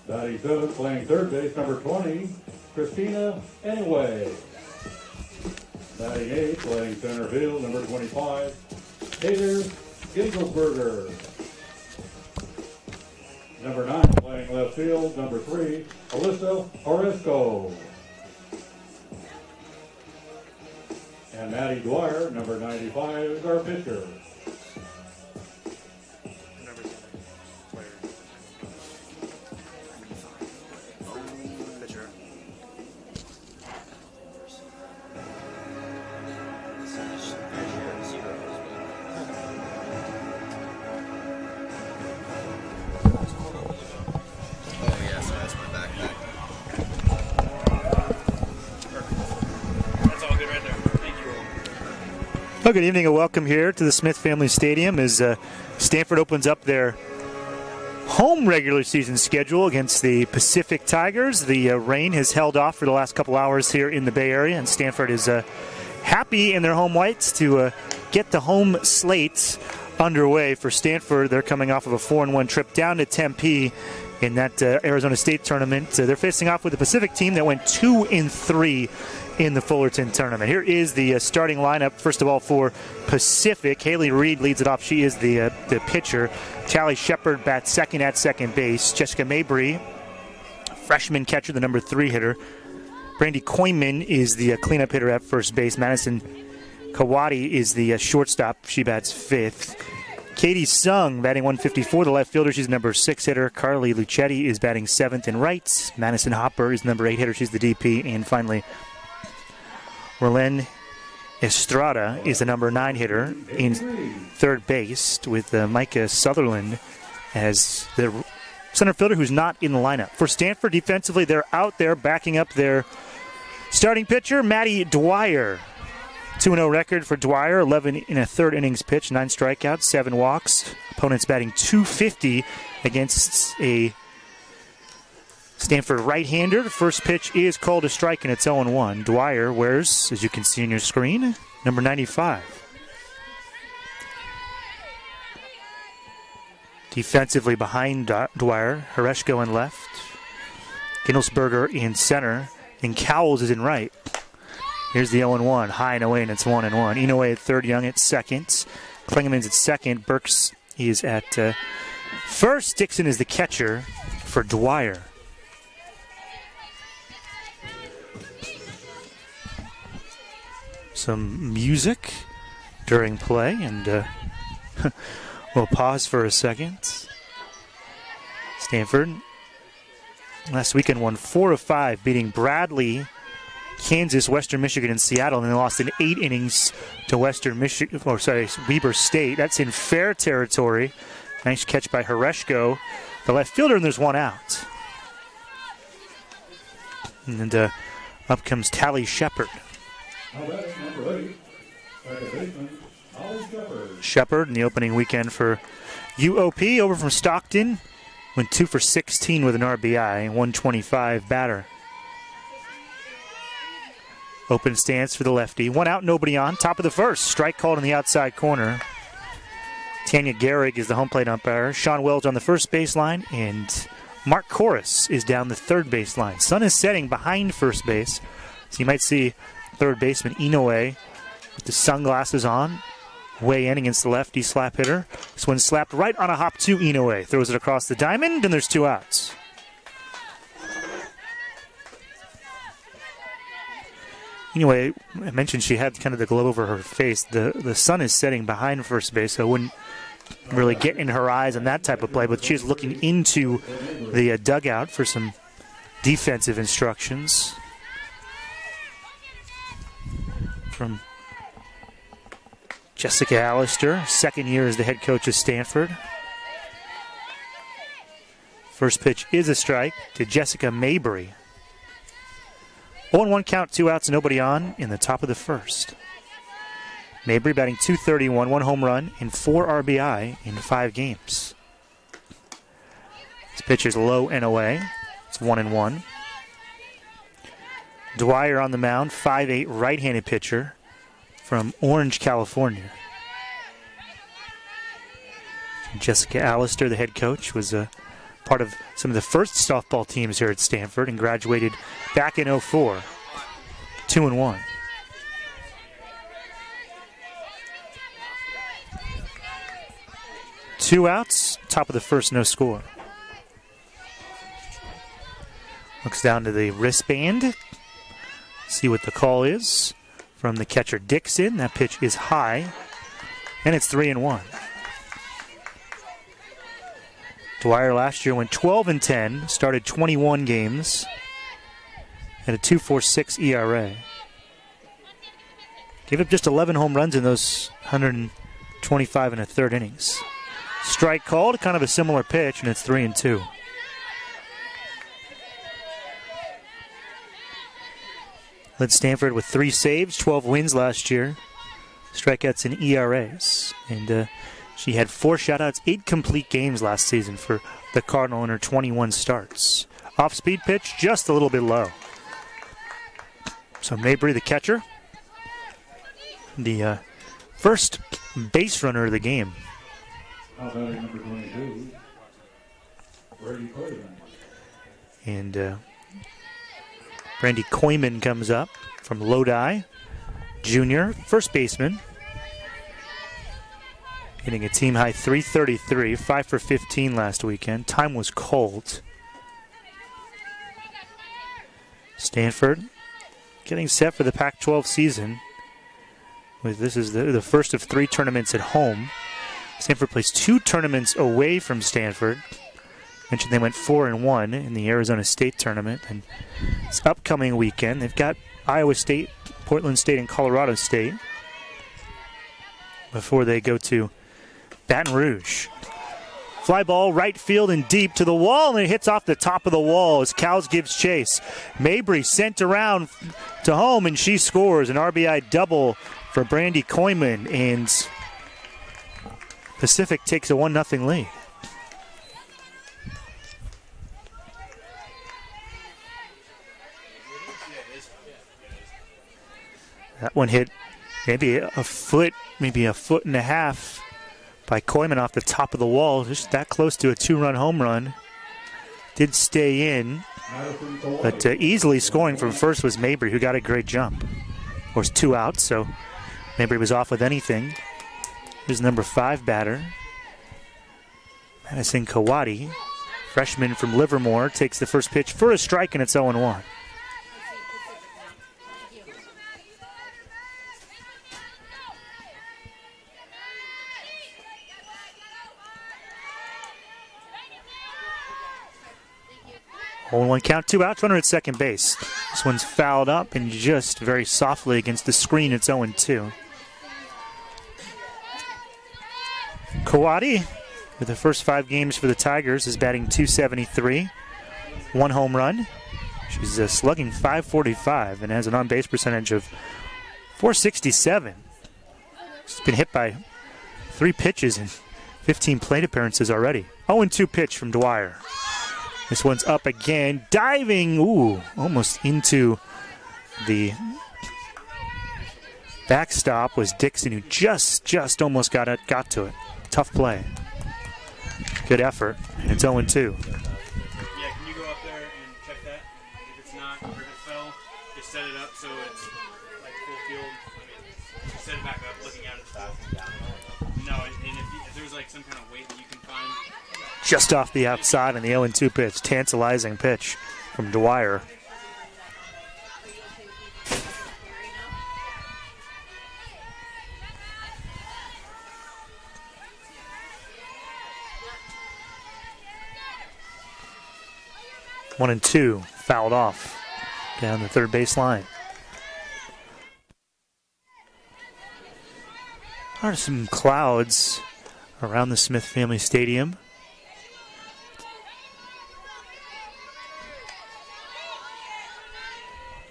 Batting seventh, playing third base, number 20, Christina Anyway. Batting eighth, playing center field, number 25, Taylor Ginselsberger. Number 9, playing left field, number 3, Alyssa Oresco. And Maddie Dwyer, number 95, is our pitcher. Well, good evening and welcome here to the Smith Family Stadium as Stanford opens up their home regular season schedule against the Pacific Tigers. The rain has held off for the last couple hours here in the Bay Area, and Stanford is happy in their home whites to get the home slate underway for Stanford. They're coming off of a 4-1 trip down to Tempe in that Arizona State tournament. They're facing off with the Pacific team that went 2-3 in the Fullerton tournament. Here is the starting lineup. First of all, for Pacific, Haley Reed leads it off. She is the pitcher. Tally Shepard bats second at second base. Jessica Mabry, freshman catcher, the number 3 hitter. Brandy Koyman is the cleanup hitter at first base. Madison Kawadi is the shortstop. She bats 5th. Katie Sung batting 154, the left fielder. She's the number 6 hitter. Carly Lucetti is batting 7th in right. Madison Hopper is the number 8 hitter. She's the DP. And finally, Roland Estrada is the number 9 hitter in third base, with Micah Sutherland as the center fielder who's not in the lineup. For Stanford defensively, they're out there backing up their starting pitcher, Maddie Dwyer. 2-0 record for Dwyer, 11 in a third innings pitch, 9 strikeouts, 7 walks. Opponents batting .250 against a Stanford right-hander. The first pitch is called a strike, and it's 0-1. Dwyer wears, as you can see on your screen, number 95. Defensively behind Dwyer, Hereshko in left, Ginselsberger in center, and Cowles is in right. Here's the 0-1, high and away, and it's 1-1. Inoue at third, Young at second. Klingeman's at second. Burks is at first. Dixon is the catcher for Dwyer. Some music during play, and we'll pause for a second. Stanford last weekend won 4 of 5, beating Bradley, Kansas, Western Michigan, and Seattle, and they lost in 8 innings to Weber State. That's in fair territory. Nice catch by Hereshko, the left fielder, and there's one out. And up comes Tally Shepard. Shepard in the opening weekend for UOP, over from Stockton. Went 2 for 16 with an RBI, 125 batter. Open stance for the lefty. 1 out, nobody on. Top of the first. Strike called in the outside corner. Tanya Gehrig is the home plate umpire. Sean Wells on the first baseline, and Mark Corris is down the third baseline. Sun is setting behind first base, so you might see third baseman Inoue with the sunglasses on, way in against the lefty slap hitter. This one slapped right on a hop to Inoue. Throws it across the diamond, and there's 2 outs. Anyway, I mentioned she had kind of the glow over her face. The sun is setting behind first base, so it wouldn't really get in her eyes on that type of play, but she's looking into the dugout for some defensive instructions from Jessica Allister, second year as the head coach of Stanford. First pitch is a strike to Jessica Mabry. 0-1 count, 2 outs, nobody on in the top of the first. Mabry batting .231, 1 home run, and 4 RBI in 5 games. This pitch is low and away. It's 1-1. Dwyer on the mound, 5'8", right-handed pitcher from Orange, California. Jessica Allister, the head coach, was part of some of the first softball teams here at Stanford and graduated back in 04. 2-1. Two outs, top of the first, no score. Looks down to the wristband. See what the call is from the catcher Dixon. That pitch is high, and it's 3-1. Dwyer last year went 12-10, started 21 games, had a 2.46 ERA. Gave up just 11 home runs in those 125 and a third innings. Strike called, kind of a similar pitch, and it's 3-2. Led Stanford with 3 saves, 12 wins last year. Strikeouts and ERAs. And she had 4 shutouts, 8 complete games last season for the Cardinal in her 21 starts. Off-speed pitch, just a little bit low. So Mabry, the catcher, the first base runner of the game. How about number 22? Brady Koyman. And Brandy Koyman comes up from Lodi, junior, first baseman. Hitting a team high 333, 5 for 15 last weekend. Time was cold. Stanford getting set for the Pac-12 season. This is the first of 3 tournaments at home. Stanford plays 2 tournaments away from Stanford. Mentioned they went 4-1 in the Arizona State tournament. And this upcoming weekend, they've got Iowa State, Portland State, and Colorado State before they go to Baton Rouge. Fly ball right field and deep to the wall, and it hits off the top of the wall as Cowles gives chase. Mabry sent around to home, and she scores an RBI double for Brandy Koyman, and Pacific takes a 1-0 lead. That one hit maybe a foot and a half by Koyman off the top of the wall, just that close to a 2-run home run. Did stay in, but easily scoring from first was Mabry, who got a great jump. Of course, 2 outs, so Mabry was off with anything. Here's number 5 batter, Madison Kawadi, freshman from Livermore, takes the first pitch for a strike, and it's 0-1. One count, 2 outs, runner at second base. This one's fouled up and just very softly against the screen. It's 0-2. Kawadi, with the first 5 games for the Tigers, is batting .273, 1 home run. She's slugging .545 and has an on-base percentage of .467. She's been hit by 3 pitches in 15 plate appearances already. 0-2 pitch from Dwyer. This one's up again, diving, almost into the backstop was Dixon, who just almost got to it. Tough play. Good effort, and it's 0-2. Yeah, can you go up there and check that? If it's not, or if it fell, just set it up so it's like full field. I mean, just set it back up, looking at it fast and down. No, and if there's like some kind of weight that you can find. Just off the outside in the 0-2 pitch. Tantalizing pitch from Dwyer. One and 2, fouled off down the third base line. There are some clouds around the Smith Family Stadium.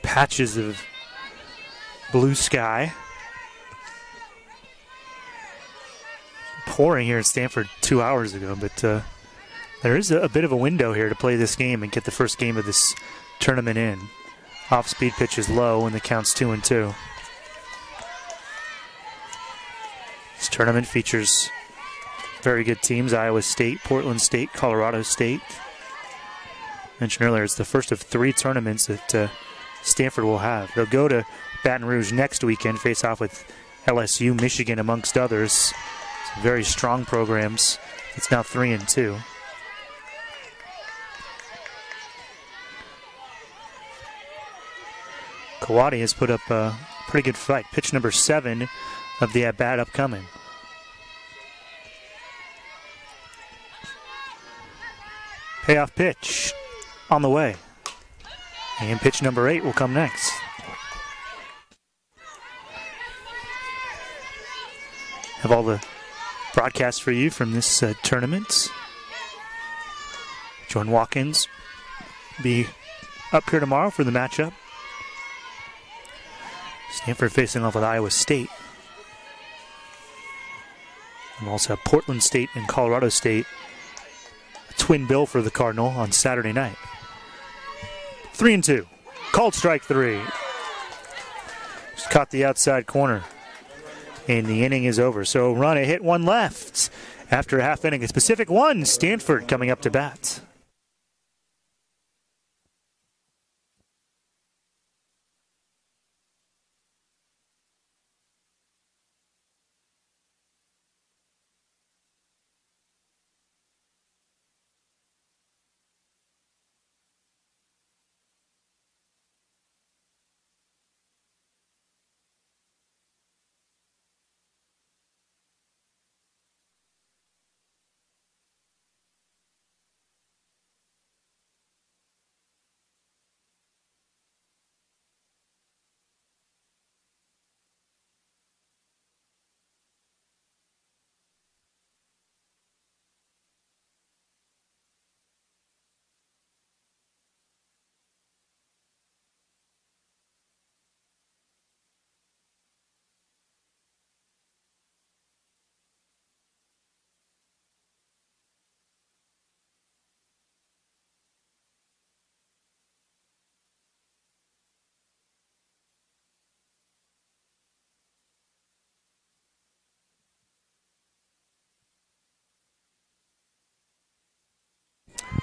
Patches of blue sky. Pouring here at Stanford 2 hours ago, but there is a bit of a window here to play this game and get the first game of this tournament in. Off-speed pitch is low and the count's 2-2. This tournament features very good teams: Iowa State, Portland State, Colorado State, Mentioned earlier, it's the first of 3 tournaments that Stanford will have. They'll go to Baton Rouge next weekend, face off with LSU, Michigan, amongst others. Some very strong programs. It's now 3-2. Kawadi has put up a pretty good fight. Pitch number 7 of the at-bat upcoming. Payoff pitch on the way. And pitch number 8 will come next. Have all the broadcasts for you from this tournament. Jordan Watkins be up here tomorrow for the matchup. Stanford facing off with Iowa State. We also have Portland State and Colorado State. A twin bill for the Cardinal on Saturday night. 3-2. Called strike 3. Just caught the outside corner. And the inning is over. So run, a hit, 1 left. After a half inning, it's Pacific 1. Stanford coming up to bat.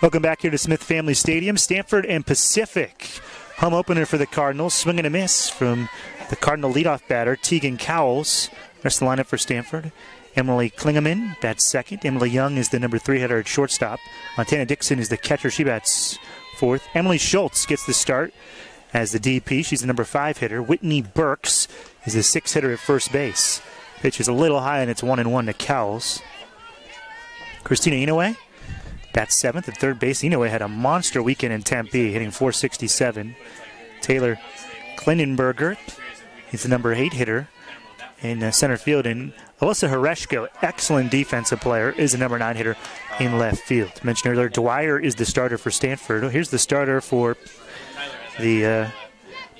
Welcome back here to Smith Family Stadium. Stanford and Pacific. Home opener for the Cardinals. Swing and a miss from the Cardinal leadoff batter, Tegan Cowles. That's the lineup for Stanford. Emily Klingeman bats second. Emily Young is the number 3 hitter at shortstop. Montana Dixon is the catcher. She bats fourth. Emily Schultz gets the start as the DP. She's the number 5 hitter. Whitney Burks is the 6th hitter at first base. Pitch is a little high, and it's 1-1 to Cowles. Christina Inoue bats 7th at third base. Inoue had a monster weekend in Tempe, hitting .467. Taylor Klindenberger is the number 8 hitter in center field. And Alyssa Horeshko, excellent defensive player, is the number 9 hitter in left field. Mentioned earlier, Dwyer is the starter for Stanford. Here's the starter for the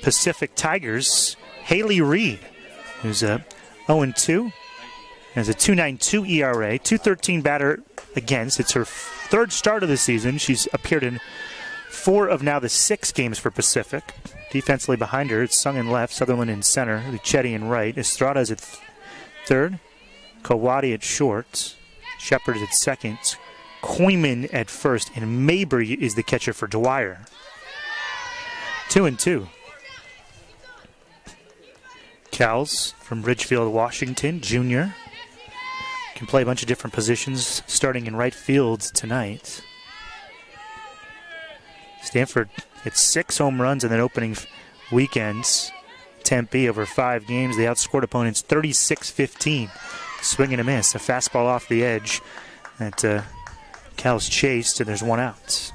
Pacific Tigers, Haley Reed, who's 0-2. Has a 2.92 ERA, 2.13 batter against. It's her 3rd start of the season. She's appeared in 4 of now the 6 games for Pacific. Defensively behind her, it's Sung in left, Sutherland in center, Luchetti in right. Estrada's at third, Kawadi at short, Shepard is at second, Koyman at first, and Mabry is the catcher for Dwyer. 2-2. Cowles from Ridgefield, Washington, junior. Can play a bunch of different positions starting in right field tonight. Stanford hit 6 home runs in their opening weekends. Tempe over 5 games. They outscored opponents 36-15. Swing and a miss. A fastball off the edge that Cowles chased, and there's 1 out.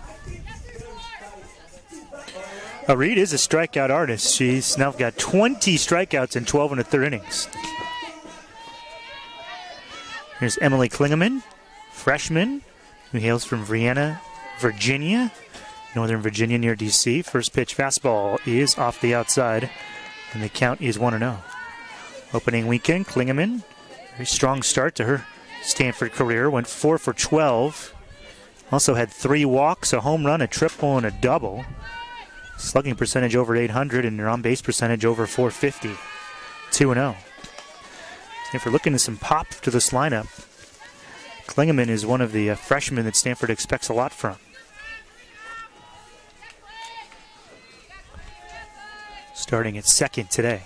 Reed is a strikeout artist. She's now got 20 strikeouts in 12 1/3 innings. Here's Emily Klingeman, freshman, who hails from Vienna, Virginia, Northern Virginia near D.C. First pitch fastball is off the outside, and the count is 1-0. Opening weekend, Klingeman, very strong start to her Stanford career, went 4 for 12. Also had 3 walks, a home run, a triple, and a double. Slugging percentage over 800, and her on-base percentage over 450. 2-0. Stanford looking at some pop to this lineup. Klingeman is one of the freshmen that Stanford expects a lot from. starting at second today.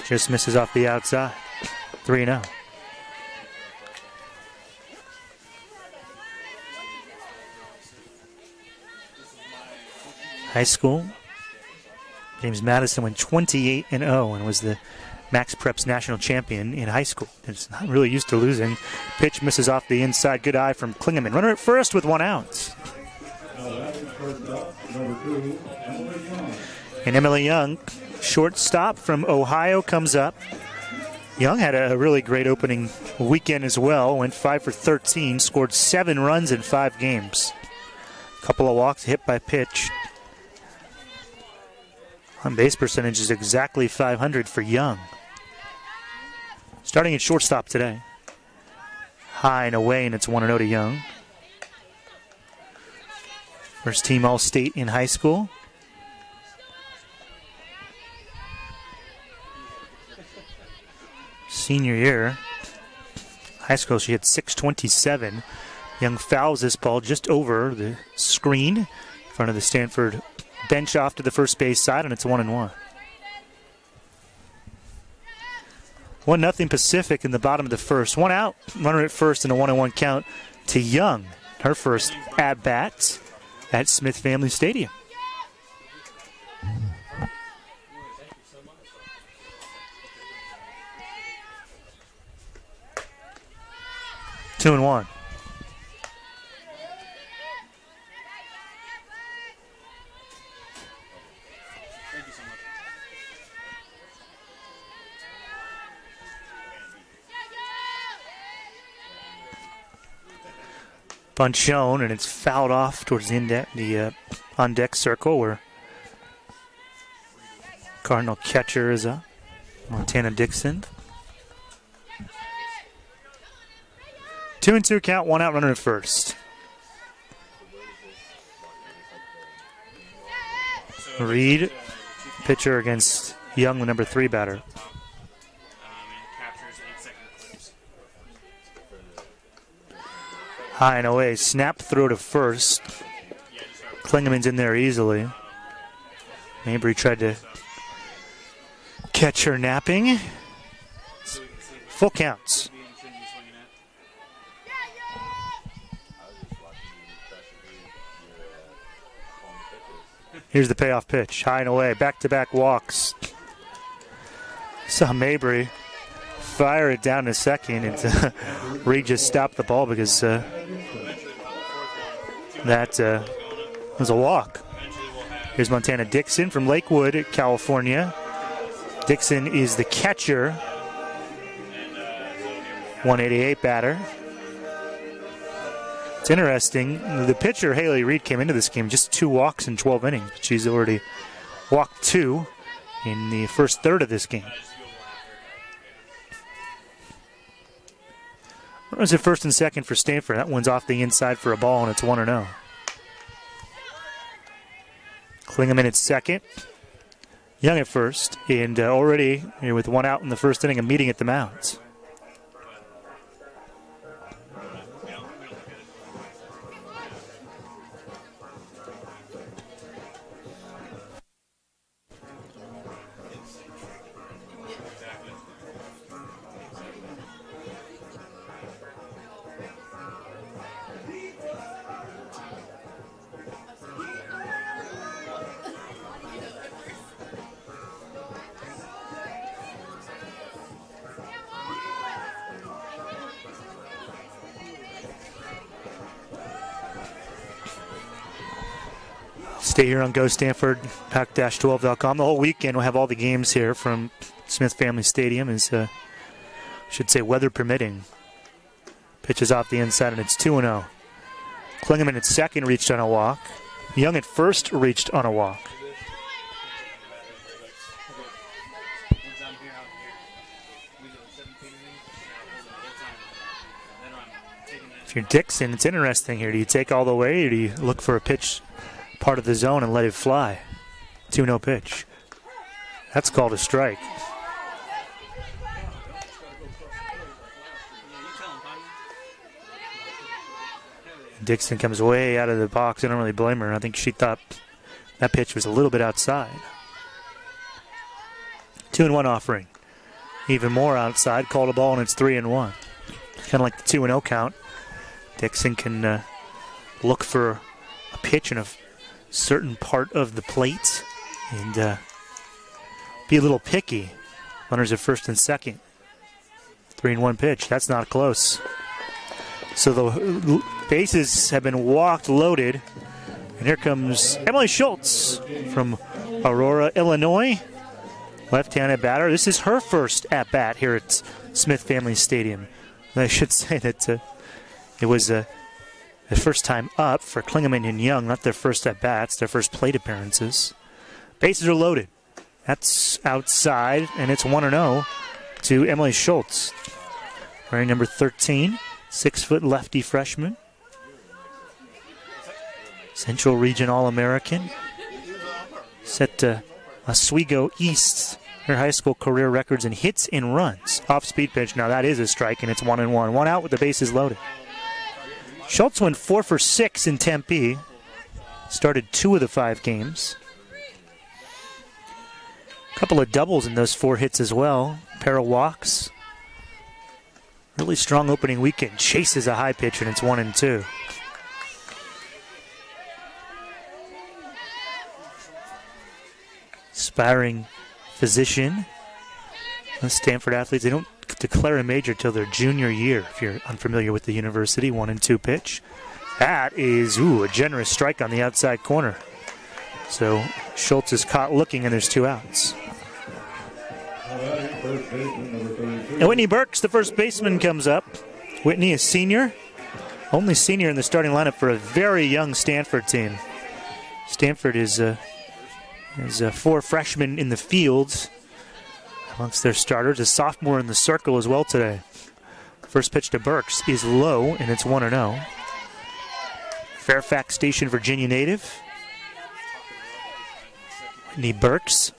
Just misses off the outside. 3-0. High school, James Madison went 28-0 and was the Max Preps national champion in high school. It's not really used to losing. Pitch misses off the inside. Good eye from Klingeman. Runner at first with 1 out. And Emily Young, shortstop from Ohio, comes up. Young had a really great opening weekend as well. Went 5 for 13, scored 7 runs in 5 games. Couple of walks, hit by pitch. On base percentage is exactly .500 for Young. Starting at shortstop today. High and away, and it's 1-0 to Young. First team All-State in high school. Senior year. High school, she hit .627. Young fouls this ball just over the screen in front of the Stanford bench off to the first base side, and it's 1-1. 1-0 Pacific in the bottom of the first. 1 out, runner at first, and a 1-1 count to Young. Her first at-bat at Smith Family Stadium. Two and one. Bunt shown, and it's fouled off towards the on-deck circle where Cardinal catcher is up. Montana Dixon. 2-2 count, 1 out, runner at first. Reed, pitcher against Young, the number 3 batter. High and away, snap throw to first. Klingeman's in there easily. Mabry tried to catch her napping. Full counts. Here's the payoff pitch, high and away, back-to-back walks. Saw Mabry fire it down to second, and Reed just stopped the ball because that was a walk. Here's Montana Dixon from Lakewood, California. Dixon is the catcher, 188 batter. It's interesting, the pitcher, Haley Reed, came into this game just 2 walks in 12 innings. She's already walked 2 in the first third of this game. Runners at first and second for Stanford. That one's off the inside for a ball, and it's 1-0. Klingeman at second. Young at first, and already with 1 out in the first inning, a meeting at the mound. Stay here on Go Stanford, Pac-12.com. The whole weekend we'll have all the games here from Smith Family Stadium, as should say weather permitting. Pitches off the inside, and it's 2-0. Klingeman at second reached on a walk. Young at first reached on a walk. If you're Dixon, it's interesting here. Do you take all the way, or do you look for a pitch part of the zone and let it fly? 2-0 pitch. That's called a strike. Dixon comes way out of the box. I don't really blame her. I think she thought That pitch was a little bit outside. 2-1 offering. Even more outside. Called a ball and it's 3-1. Kind of like the 2-0 count. Dixon can look for a pitch in a certain part of the plate and be a little picky. Runners at first and second. 3-1 pitch. That's not close. So the bases have been walked, loaded. And here comes Emily Schultz from Aurora, Illinois. Left-handed batter. This is her first at-bat here at Smith Family Stadium. And I should say that it was the first time up for Klingeman and Young, not their first at-bats, their first plate appearances. Bases are loaded. That's outside, and it's 1-0 to Emily Schultz. Wearing number 13, 6-foot lefty freshman. Central Region All-American. Set to Oswego East, her high school career records in hits and runs. Off-speed pitch. Now that is a strike, and it's 1-1. One out with the bases loaded. Schultz went 4 for 6 in Tempe. Started 2 of the 5 games. A couple of doubles in those 4 hits as well. Pair of walks. Really strong opening weekend. Chases a high pitch, and it's 1-2. Aspiring physician. The Stanford athletes, they don't declare a major till their junior year, if you're unfamiliar with the university. 1-2 pitch. That is, a generous strike on the outside corner. So Schultz is caught looking, and there's 2 outs. And Whitney Burks, the first baseman, comes up. Whitney is senior. Only senior in the starting lineup for a very young Stanford team. Stanford is 4 freshmen in the field amongst their starters. A sophomore in the circle as well today. First pitch to Burks is low, and it's 1-0. Fairfax Station, Virginia native. Whitney Burks.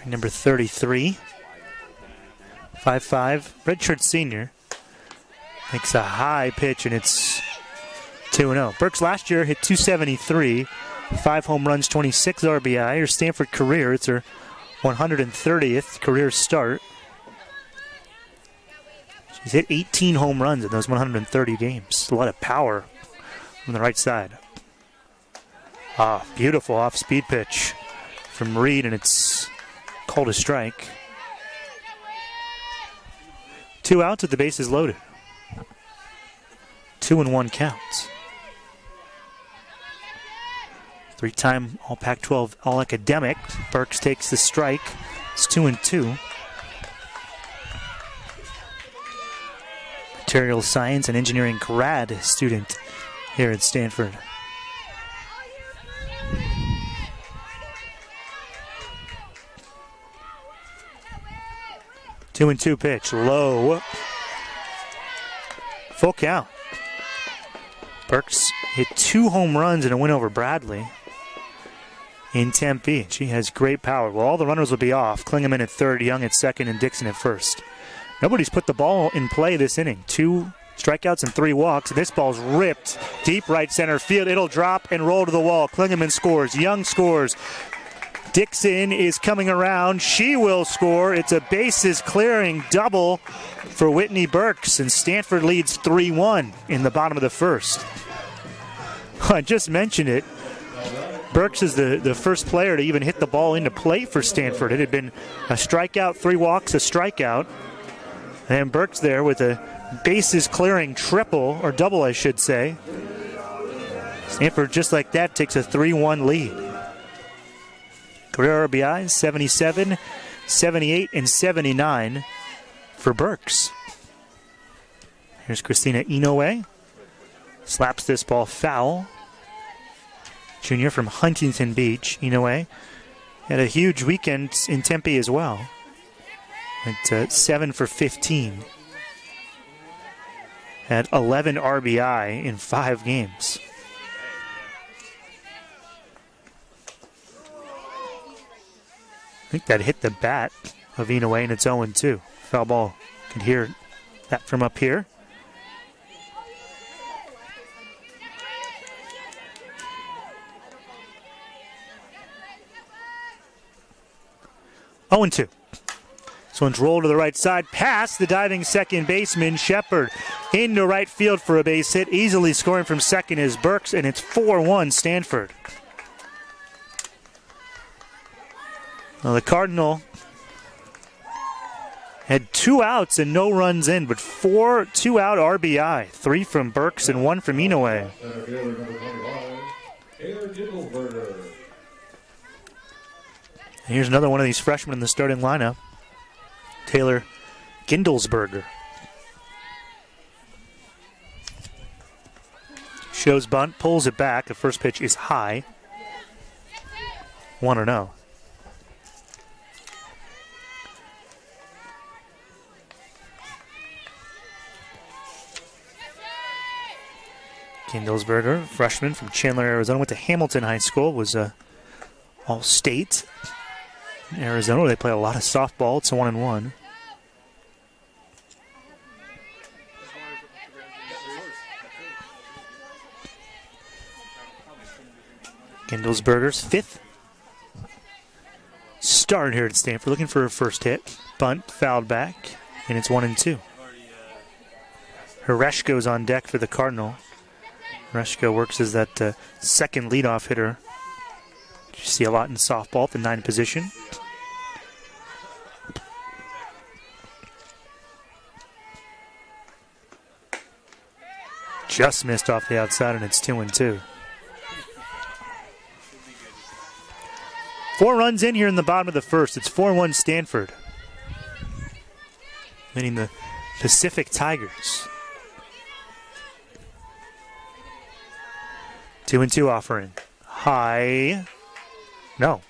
Number 33. 5'5", redshirt senior. Makes a high pitch, and it's 2-0. Burks last year hit .273, 5 home runs, 26 RBI. Her Stanford career, it's her 130th career start. She's hit 18 home runs in those 130 games. A lot of power on the right side. Beautiful off-speed pitch from Reed, and it's called a strike. 2 outs with the bases loaded. 2-1 counts. 3-time All Pac-12 All-Academic. Burks takes the strike. It's 2-2. Material science and engineering grad student here at Stanford. Two and two pitch, low. Full count. Burks hit 2 home runs in a win over Bradley in Tempe. She has great power. Well, all the runners will be off. Klingeman at third, Young at second, and Dixon at first. Nobody's put the ball in play this inning. 2 strikeouts and 3 walks. This ball's ripped deep right center field. It'll drop and roll to the wall. Klingeman scores. Young scores. Dixon is coming around. She will score. It's a bases clearing double for Whitney Burks, and Stanford leads 3-1 in the bottom of the first. I just mentioned it. Burks is the first player to even hit the ball into play for Stanford. It had been a strikeout, 3 walks, a strikeout. And Burks there with a bases clearing triple, or double I should say. Stanford just like that takes a 3-1 lead. Career RBIs, 77, 78, and 79 for Burks. Here's Christina Inoue. Slaps this ball foul. Junior from Huntington Beach. Inoue had a huge weekend in Tempe as well. At 7 for 15. Had 11 RBI in 5 games. I think that hit the bat of Inoue, and it's 0-2. Foul ball. You can hear that from up here. 0-2. This one's rolled to the right side, past the diving second baseman, Shepard. Into right field for a base hit. Easily scoring from second is Burks, and it's 4-1 Stanford. Well, the Cardinal had 2 outs and no runs in, but 4 2-out RBI. 3 from Burks and 1 from Inoue. And here's another one of these freshmen in the starting lineup, Taylor Gindelsberger. Shows bunt, pulls it back. The first pitch is high. 1-0. Gindelsberger, freshman from Chandler, Arizona, went to Hamilton High School, was all-state in Arizona, where they play a lot of softball. It's a 1-1. Gindelsberger's 5th start here at Stanford, looking for a first hit. Bunt, fouled back, and it's 1-2. Hereshko's on deck for the Cardinal. Hereshko works as that second leadoff hitter. You see a lot in softball at the 9 position. Just missed off the outside, and it's 2-2. 4 runs in here in the bottom of the first. It's 4-1 Stanford, meaning the Pacific Tigers. 2-2 offering. High. No.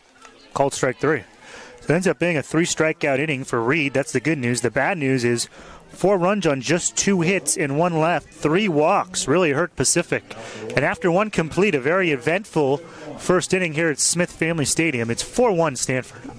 Called strike 3. So it ends up being a 3-strikeout inning for Reed. That's the good news. The bad news is 4 runs on just 2 hits and 1 left. 3 walks really hurt Pacific. And after 1 complete, a very eventful first inning here at Smith Family Stadium. It's 4-1 Stanford.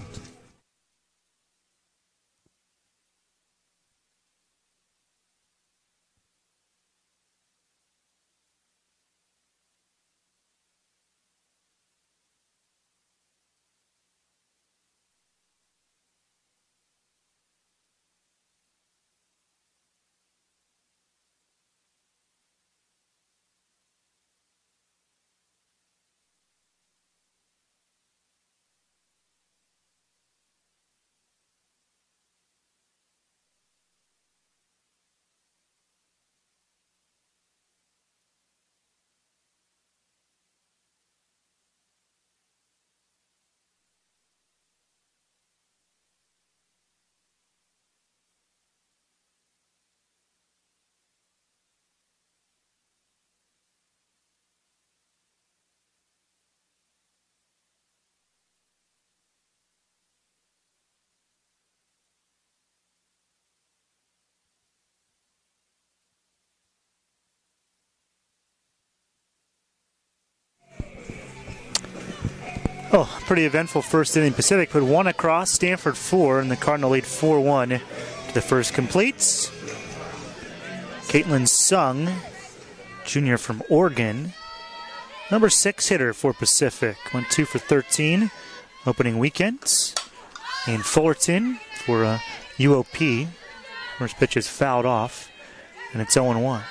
Oh, pretty eventful first inning. Pacific put 1 across, Stanford 4, and the Cardinal lead 4-1 to the first completes. Caitlin Sung, junior from Oregon, number 6 hitter for Pacific. Went 2 for 13 opening weekends. And Fullerton for UOP. First pitch is fouled off, and it's 0-1.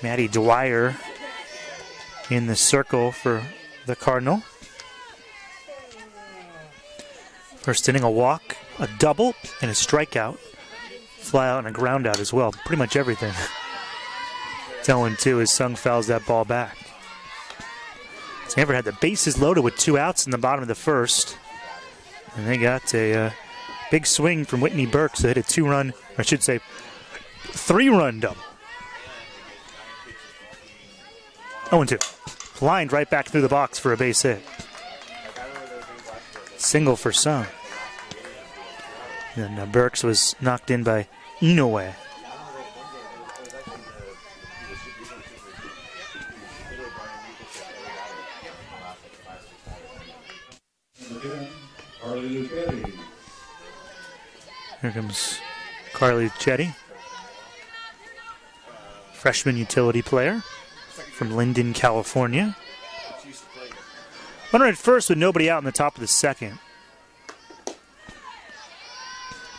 Maddie Dwyer in the circle for the Cardinal. First inning, a walk, a double, and a strikeout. Fly out and a ground out as well. Pretty much everything. 0-2 as Sung fouls that ball back. Stanford had the bases loaded with 2 outs in the bottom of the first. And they got a big swing from Whitney Burks that hit a 2-run, or I should say 3-run double. 0-2. Lined right back through the box for a base hit. Single for Sung. And Burks was knocked in by Inoue. Here comes Carly Chetty, freshman utility player from Linden, California. Runner at first with nobody out in the top of the second.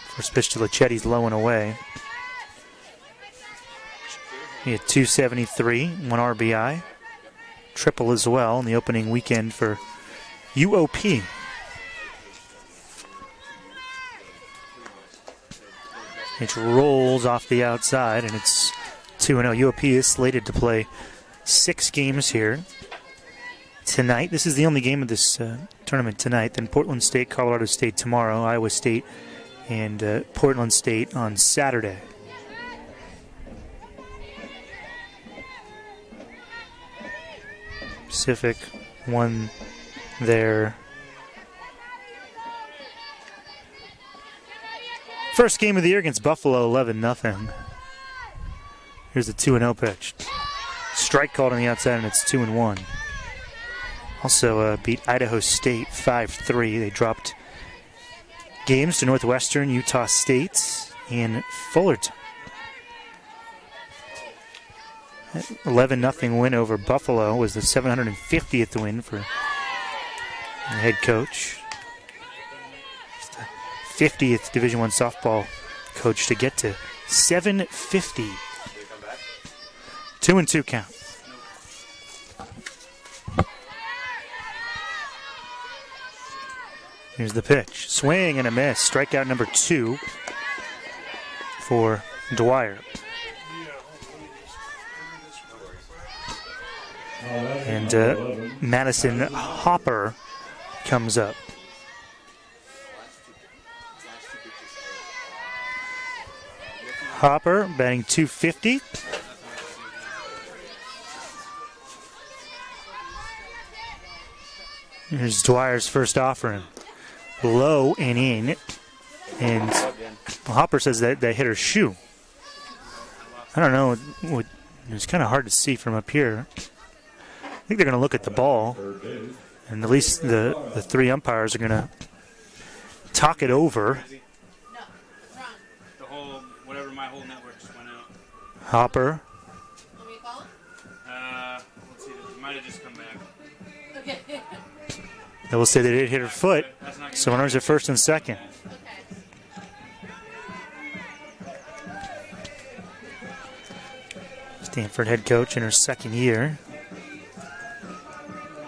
First pitch to Lichetti's low and away. He had 273, 1 RBI. Triple as well in the opening weekend for UOP. It rolls off the outside, and it's 2-0. UOP is slated to play 6 games here tonight. This is the only game of this tournament tonight. Then Portland State, Colorado State tomorrow, Iowa State, and Portland State on Saturday. Pacific won their first game of the year against Buffalo, 11-0. Here's the 2-0 pitch. Strike called on the outside, and it's 2-1. Also beat Idaho State 5-3. They dropped games to Northwestern, Utah State, and Fullerton. 11-0 win over Buffalo was the 750th win for the head coach. It's the 50th Division I softball coach to get to 750. 2-2 count. Here's the pitch. Swing and a miss. Strikeout number 2 for Dwyer. And Madison Hopper comes up. Hopper batting .250. Here's Dwyer's first offering. Low and in. And Hopper says that they hit her shoe. I don't know. It's kind of hard to see from up here. I think they're going to look at the ball, and at least the 3 umpires are going to talk it over. The whole, whatever my whole network just went out. Hopper. Want me to call it? Let's see, it might have just come back. Okay. They will say they did hit her foot, so runners at first and second. Stanford head coach in her second year.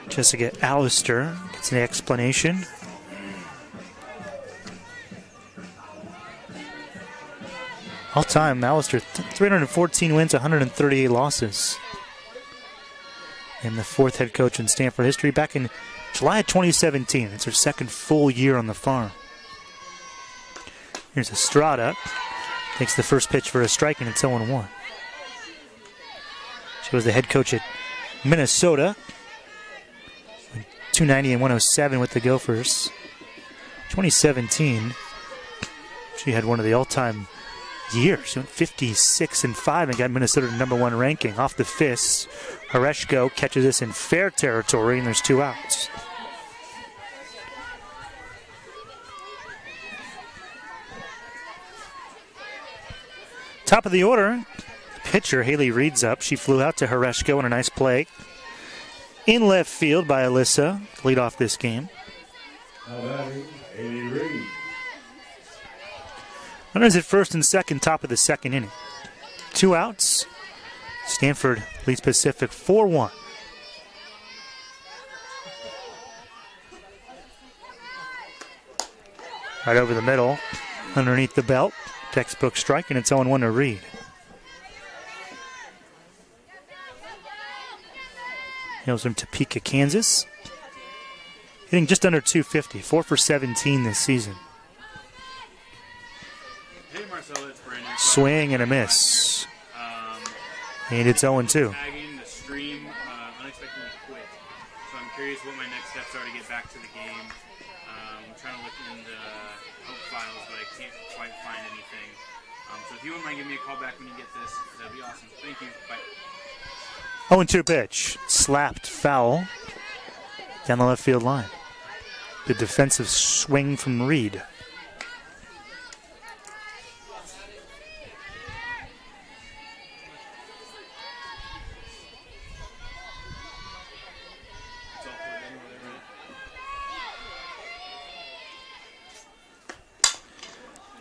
Jessica Allister gets an explanation. All-time, Allister, 314 wins, 138 losses. And the 4th head coach in Stanford history back in July of 2017. It's her second full year on the farm. Here's Estrada. Takes the first pitch for a strike, and it's 0-1. She was the head coach at Minnesota. 290 and 107 with the Gophers. 2017, she had one of the all-time years. She went 56-5 and got Minnesota to #1 ranking. Off the fists, Horeshko catches this in fair territory, and there's 2 outs. Top of the order, pitcher Haley Reed's up. She flew out to Horeshko on a nice play. In left field by Alyssa to lead off this game. Runners at first and second, top of the second inning. 2 outs. Stanford leads Pacific 4-1. Right over the middle, underneath the belt. Textbook strike, and it's 0-1 to Reed. Hails from Topeka, Kansas. Hitting just under 250, 4 for 17 this season. Hey Marcella, it's Brandon. Swing and a miss. And it's 0-2. Tagging the stream unexpectedly quit. So I'm curious what my next steps are to get back to the game. I'm trying to look in the help files, but I can't quite find anything. So if you wouldn't mind giving me a call back when you get this, that'd be awesome. Thank you. Bye. 0-2 pitch. Slapped foul down the left field line. The defensive swing from Reed.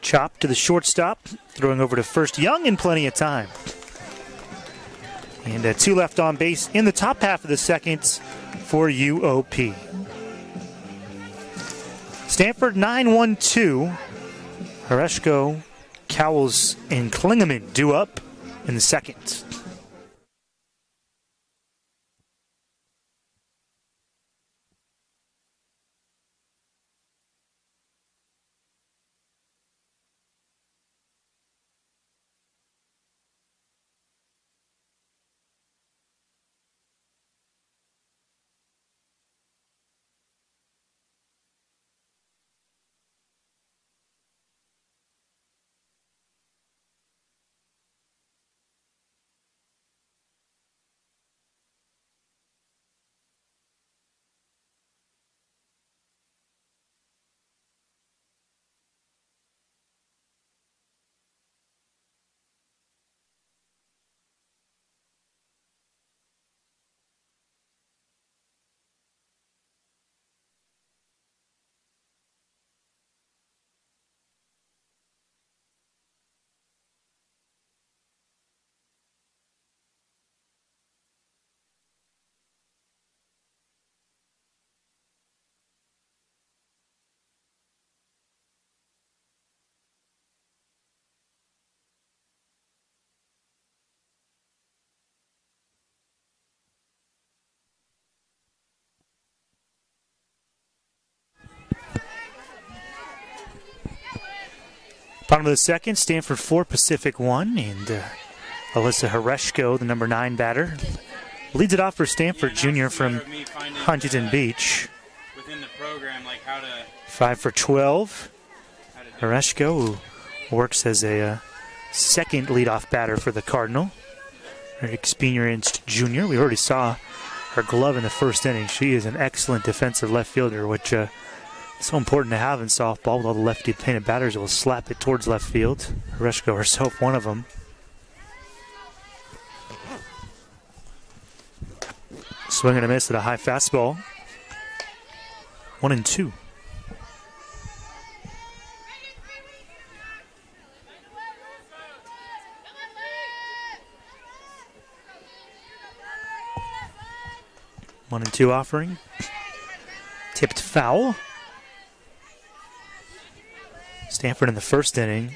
Chop to the shortstop, throwing over to first. Young in plenty of time. And 2 left on base in the top half of the second for UOP. Stanford 9-1-2. Hereshko, Cowles, and Klingeman due up in the second. Bottom of the second, Stanford 4, Pacific 1, and Alyssa Hereshko, the number 9 batter, leads it off for Stanford Jr. from Huntington Beach. Within the program, like how to 5 for 12. Hereshko, who works as a second leadoff batter for the Cardinal. Her experienced junior. We already saw her glove in the first inning. She is an excellent defensive left fielder, which it's so important to have in softball with all the lefty-painted batters that will slap it towards left field. Hereshko herself, one of them. Swing and a miss at a high fastball. 1-2. One and two offering. Tipped foul. Stanford in the first inning.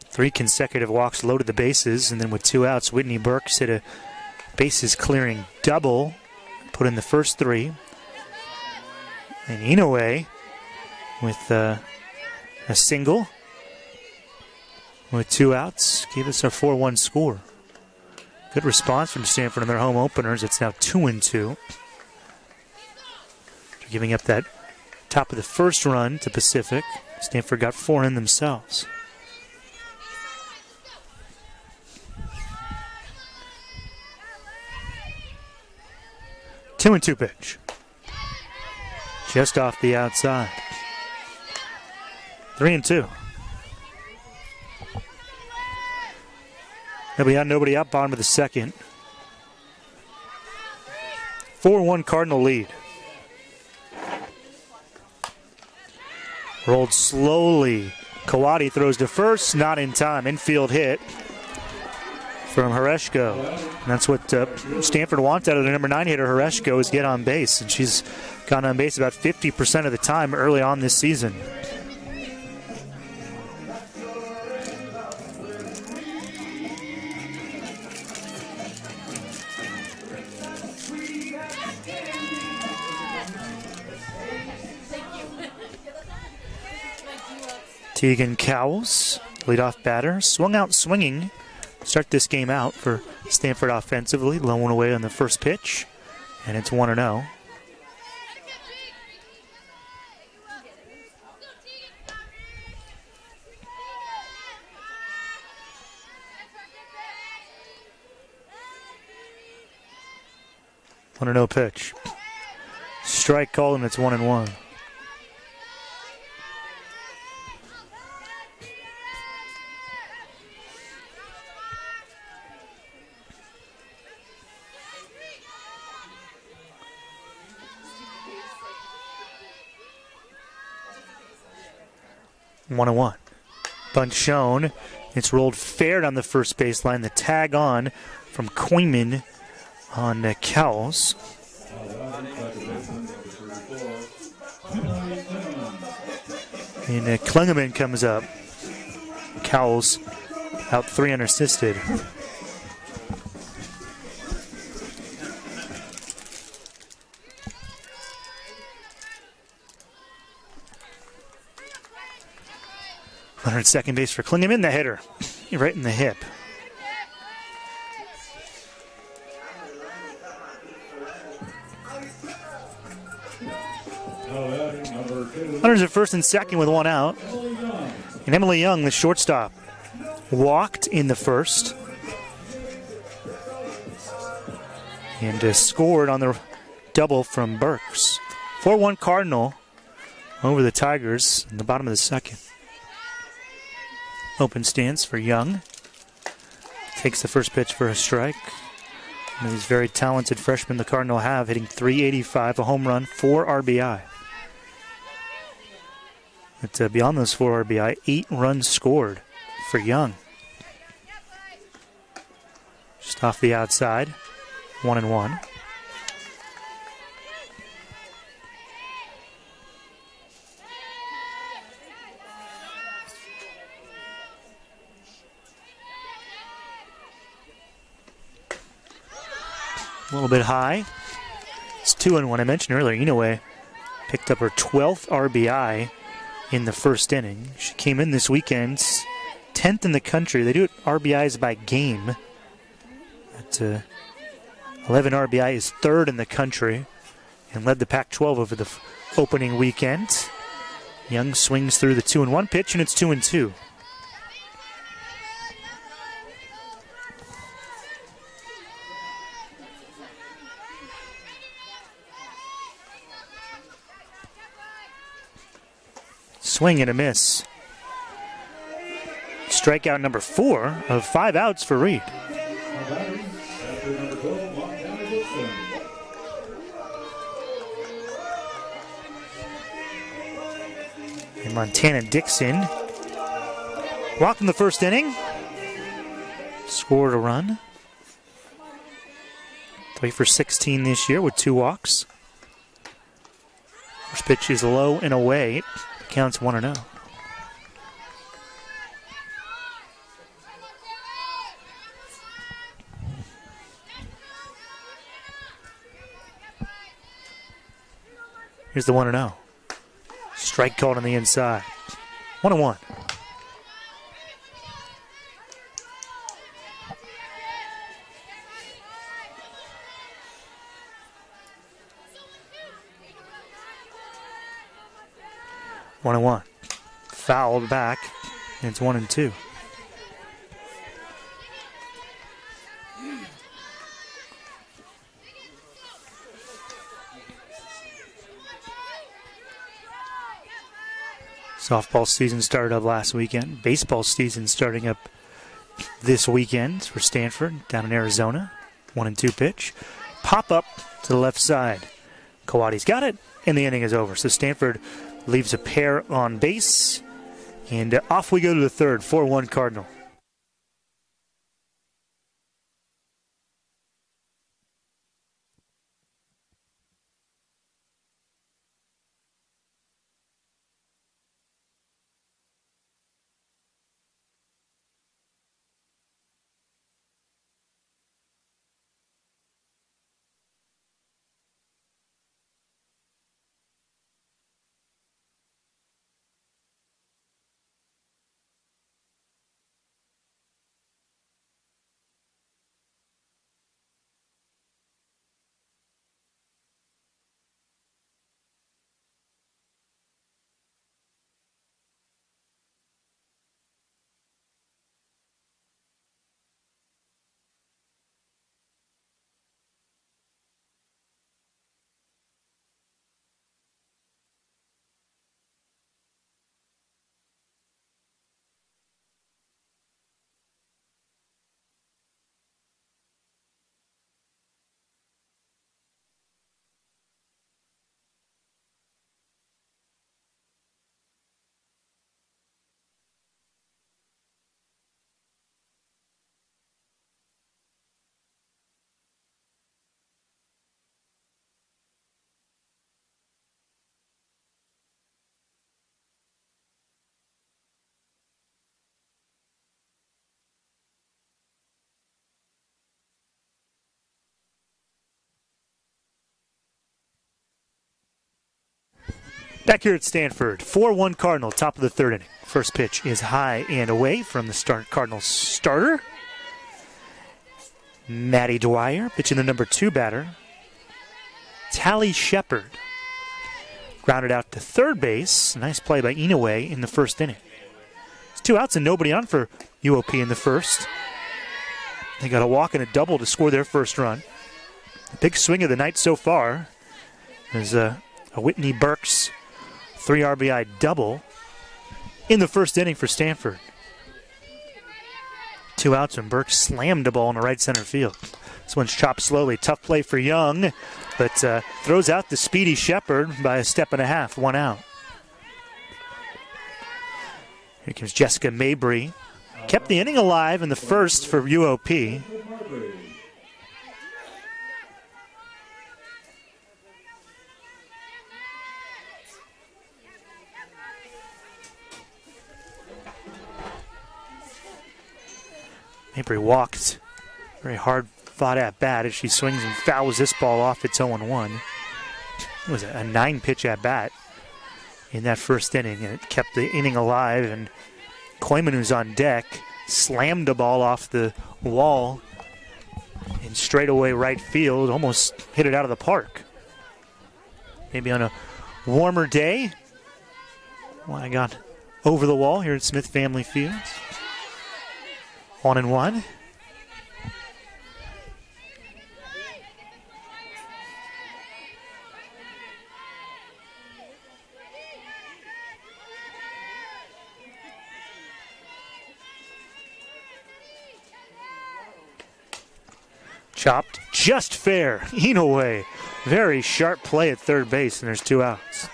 3 consecutive walks, loaded the bases, and then with 2 outs, Whitney Burks hit a bases clearing double, put in the first 3. And Inoue with a single with 2 outs gave us a 4-1 score. Good response from Stanford in their home openers. It's now 2-2. After giving up that top of the first run to Pacific, Stanford got 4 in themselves. Two and two pitch. Just off the outside. 3-2. Nobody out, nobody out, bottom of the second. 4-1 Cardinal lead. Rolled slowly. Kawadi throws to first, not in time. Infield hit from Hereshko. And that's what Stanford wants out of the number 9 hitter, Hereshko, is get on base. And she's gone on base about 50% of the time early on this season. Tegan Cowles, leadoff batter, swung out swinging. Start this game out for Stanford offensively. Low one away on the first pitch, and it's 1-0. One and 0 pitch. Strike called, and it's 1-1. One. Bunt shown. It's rolled fair down the first baseline. The tag on from Koyman on Cowles. And Klingeman comes up. Cowles out 3 unassisted. Runner at second base for Klingeman, the hitter. Right in the hip. Runners at first and second with 1 out. And Emily Young, the shortstop, walked in the first. And scored on the double from Burks. 4-1 Cardinal over the Tigers in the bottom of the second. Open stance for Young. Takes the first pitch for a strike. One of these very talented freshmen the Cardinal have, hitting .385, a home run, 4 RBI. But beyond those 4 RBI, 8 runs scored for Young. Just off the outside, 1-1. A little bit high. It's 2-1. I mentioned earlier, Inoue picked up her 12th RBI in the first inning. She came in this weekend 10th in the country. They do it RBIs by game. At 11 RBI is 3rd in the country and led the Pac-12 over the opening weekend. Young swings through the 2-1 pitch, and it's 2-2. Swing and a miss. Strikeout number 4 of 5 outs for Reed. And Montana Dixon walked in the first inning. Scored a run. 3 for 16 this year with 2 walks. First pitch is low and away. Counts 1-0. Here's the 1-0. Strike called on the inside. 1-1. One and one. Fouled back. And it's 1-2. Softball season started up last weekend. Baseball season starting up this weekend for Stanford down in Arizona. 1-2 pitch. Pop up to the left side. Kawadi's got it, and the inning is over. So Stanford leaves a pair on base, and off we go to the third. 4-1 Cardinal. Back here at Stanford, 4-1 Cardinal, top of the third inning. First pitch is high and away from the Cardinals starter. Maddie Dwyer pitching the number 2 batter. Tally Shepard grounded out to third base. Nice play by Inoue in the first inning. It's 2 outs and nobody on for UOP in the first. They got a walk and a double to score their first run. The big swing of the night so far is a Whitney Burks 3 RBI double in the first inning for Stanford. 2 outs and Burks slammed the ball in the right center field. This one's chopped slowly. Tough play for Young, but throws out the speedy Shepard by a step and a half. 1 out. Here comes Jessica Mabry. Kept the inning alive in the first for UOP. Mabry walked. Very hard fought at bat as she swings and fouls this ball off. It's 0-1. It was a 9-pitch at bat in that first inning, and it kept the inning alive. And Koyman, who's on deck, slammed the ball off the wall in straightaway right field. Almost hit it out of the park. Maybe on a warmer day. Well, I got over the wall here at Smith Family Field. 1-1. Chopped just fair. Inoue. Very sharp play at third base, and there's 2 outs.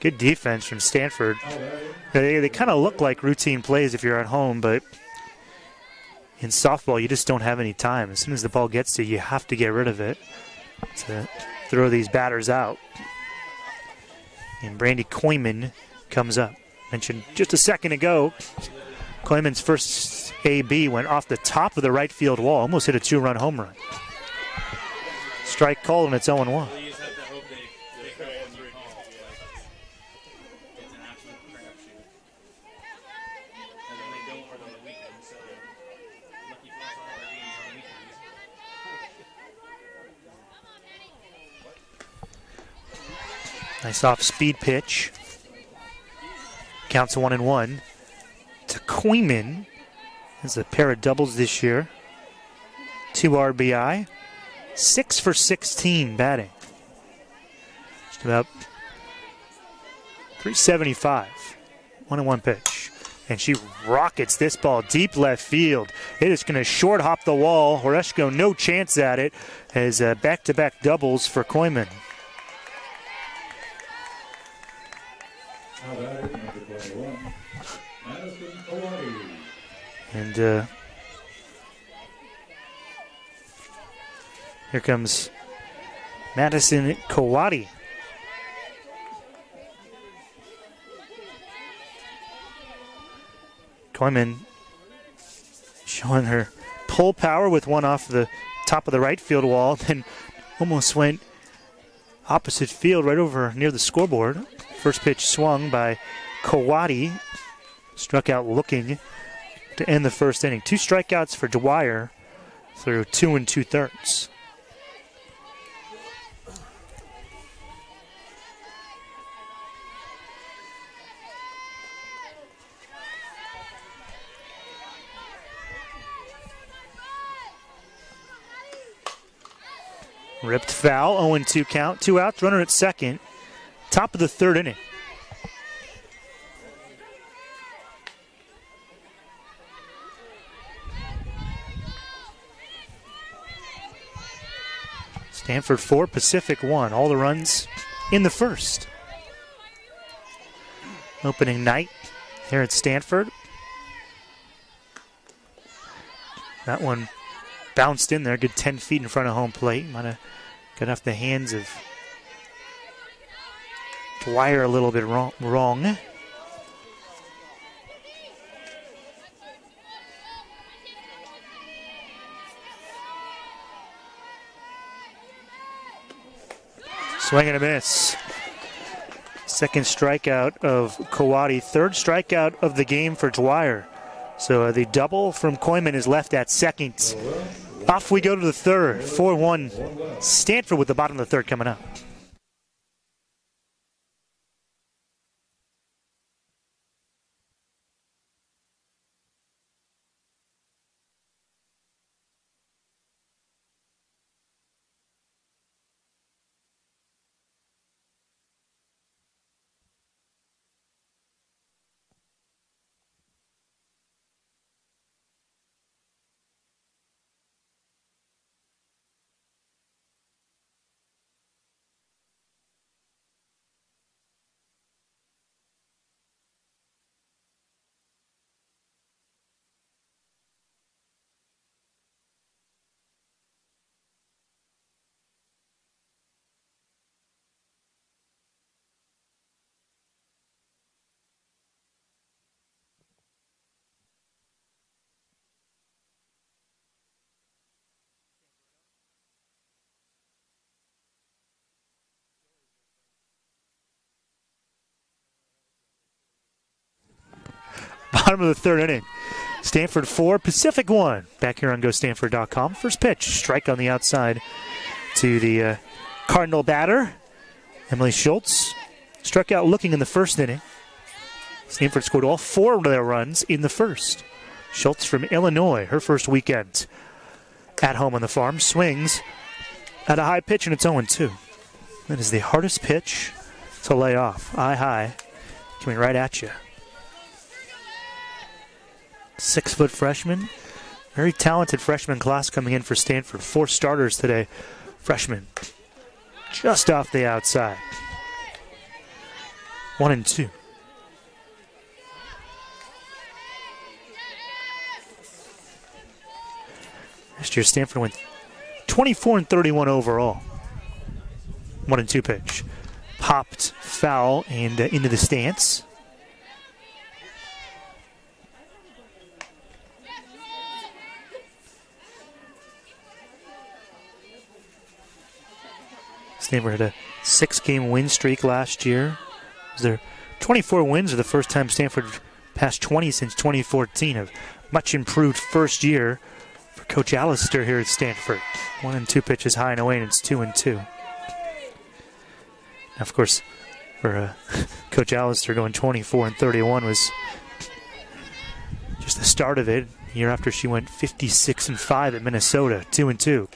Good defense from Stanford. They kind of look like routine plays if you're at home, but in softball, you just don't have any time. As soon as the ball gets to you, you have to get rid of it to throw these batters out. And Brandy Koyman comes up. Mentioned just a second ago, Koyman's first AB went off the top of the right field wall, almost hit a 2-run home run. Strike called, and it's 0-1. Nice off-speed pitch. Counts 1-1 to Koyman. Has a pair of doubles this year. 2 RBI. 6 for 16 batting. Just about 375. 1-1 pitch. And she rockets this ball deep left field. It is going to short hop the wall. Horeshko no chance at it as back-to-back doubles for Koyman. And here comes Madison Kawadi. Koyman showing her pull power with one off the top of the right field wall, then almost went opposite field right over near the scoreboard. First pitch swung by Kawadi. Struck out looking to end the first inning. 2 strikeouts for Dwyer through 2 2/3. Ripped foul, 0-2 count. 2 outs, runner at second. Top of the third inning. Stanford 4, Pacific 1. All the runs in the first. Opening night here at Stanford. That one bounced in there, good 10 feet in front of home plate. Might have got off the hands of Dwyer a little bit wrong. Swing and a miss. Second strikeout of Kawadi. Third strikeout of the game for Dwyer. So the double from Koyman is left at second. Off we go to the third. 4-1. Stanford with the bottom of the third coming up. Bottom of the third inning. Stanford 4, Pacific 1. Back here on GoStanford.com. First pitch, strike on the outside to the Cardinal batter. Emily Schultz struck out looking in the first inning. Stanford scored all 4 of their runs in the first. Schultz from Illinois, her first weekend at home on the farm, swings at a high pitch, and it's 0-2. That is the hardest pitch to lay off. Eye high, coming right at you. 6-foot freshman. Very talented freshman class coming in for Stanford. 4 starters today. Freshman. Just off the outside. 1-2. Last year Stanford went 24-31 overall. 1-2 pitch. Popped foul and into the stance. Stanford had a 6-game win streak last year. Their 24 wins are the first time Stanford passed 20 since 2014. A much improved first year for Coach Allister here at Stanford. 1-2 pitches high and away, and it's 2-2. Now, of course, for Coach Allister going 24-31 was just the start of it. A year after she went 56-5 at Minnesota. 2-2.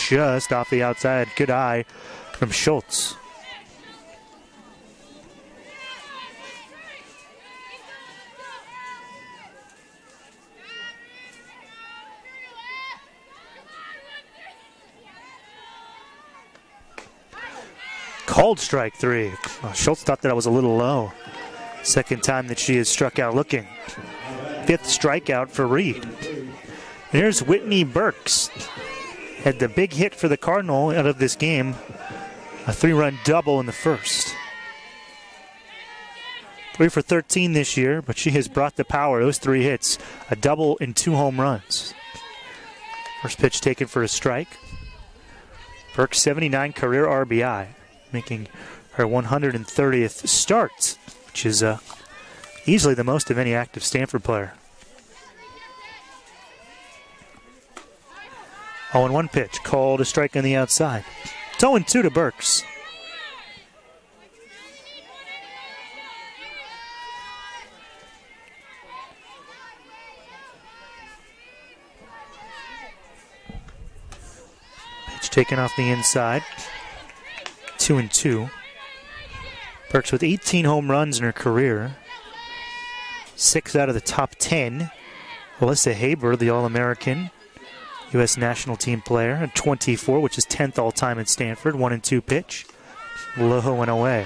Just off the outside. Good eye from Schultz. Called strike 3. Oh, Schultz thought that was a little low. Second time that she has struck out looking. 5th strikeout for Reed. Here's Whitney Burks. Had the big hit for the Cardinal out of this game. A 3-run double in the first. 3 for 13 this year, but she has brought the power. Those 3 hits, a double and 2 home runs. First pitch taken for a strike. Burks 79 career RBI, making her 130th start, which is easily the most of any active Stanford player. 0-1 pitch, called a strike on the outside. It's 0-2 to Burks. Pitch taken off the inside. 2-2. Burks with 18 home runs in her career. 6 out of the top 10. Alyssa Haber, the All-American U.S. national team player, at 24, which is 10th all-time at Stanford. 1-2 pitch. Low and away.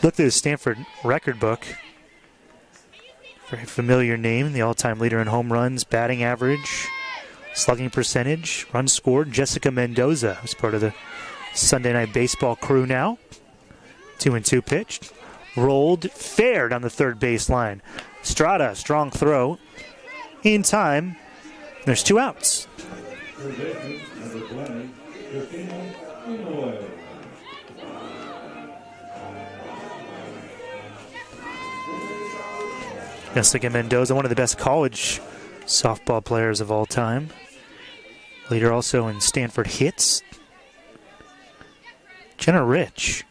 Look at the Stanford record book. Very familiar name, the all-time leader in home runs, batting average, slugging percentage, runs scored. Jessica Mendoza, who's part of the Sunday Night Baseball crew now. 2-2 pitch. Rolled fair down the third baseline. Strada, strong throw. In time. There's 2 outs. Jessica Mendoza, one of the best college softball players of all time. Leader also in Stanford hits. Jenna Rich,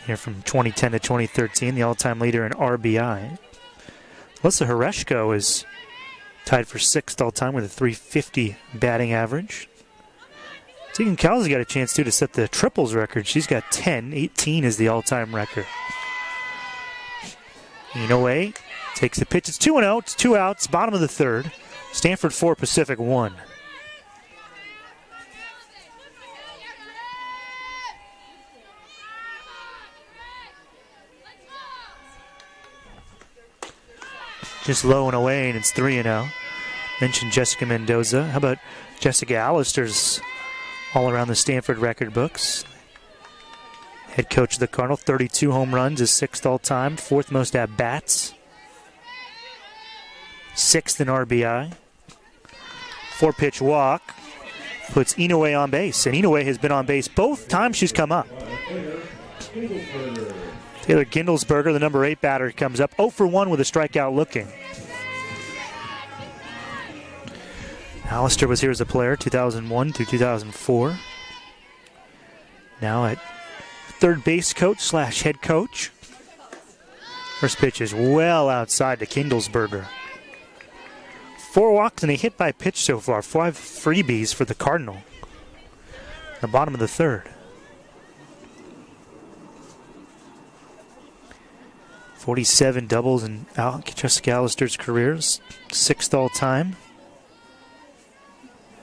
here from 2010 to 2013, the all-time leader in RBI. Alyssa Horeshko is tied for 6th all-time with a .350 batting average. Tegan Cowles got a chance, too, to set the triples record. She's got 10. 18 is the all-time record. Inoue takes the pitch. It's 2-0. It's 2 outs. Bottom of the third. Stanford 4, Pacific 1. Just low and away, and it's 3-0. Mentioned Jessica Mendoza. How about Jessica Allister's all around the Stanford record books? Head coach of the Cardinal, 32 home runs, is 6th all-time, 4th most at-bats, 6th in RBI. 4-pitch walk puts Inoue on base, and Inoue has been on base both times she's come up. Taylor Gindelsberger, the number 8 batter, comes up 0 for 1 with a strikeout looking. Allister was here as a player 2001 through 2004. Now at third base coach / head coach. First pitch is well outside to Kindlesberger. 4 walks and a hit by pitch so far. 5 freebies for the Cardinal. The bottom of the third. 47 doubles in Jessica Allister's careers. 6th all-time.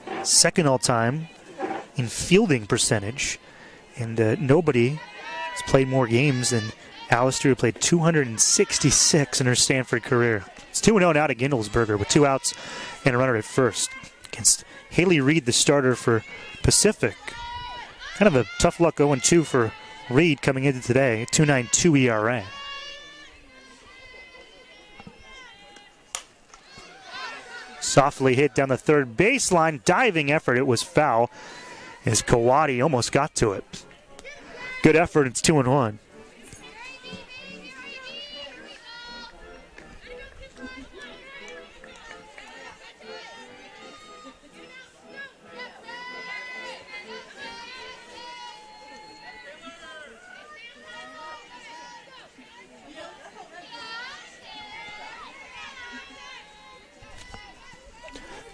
2nd all-time in fielding percentage. And nobody has played more games than Allister, who played 266 in her Stanford career. It's 2-0 now to Gindelsberger with 2 outs and a runner at first. Against Haley Reed, the starter for Pacific. Kind of a tough luck 0-2 for Reed coming into today. 2.92 ERA. Softly hit down the third baseline. Diving effort. It was foul as Kawadi almost got to it. Good effort. It's 2-1.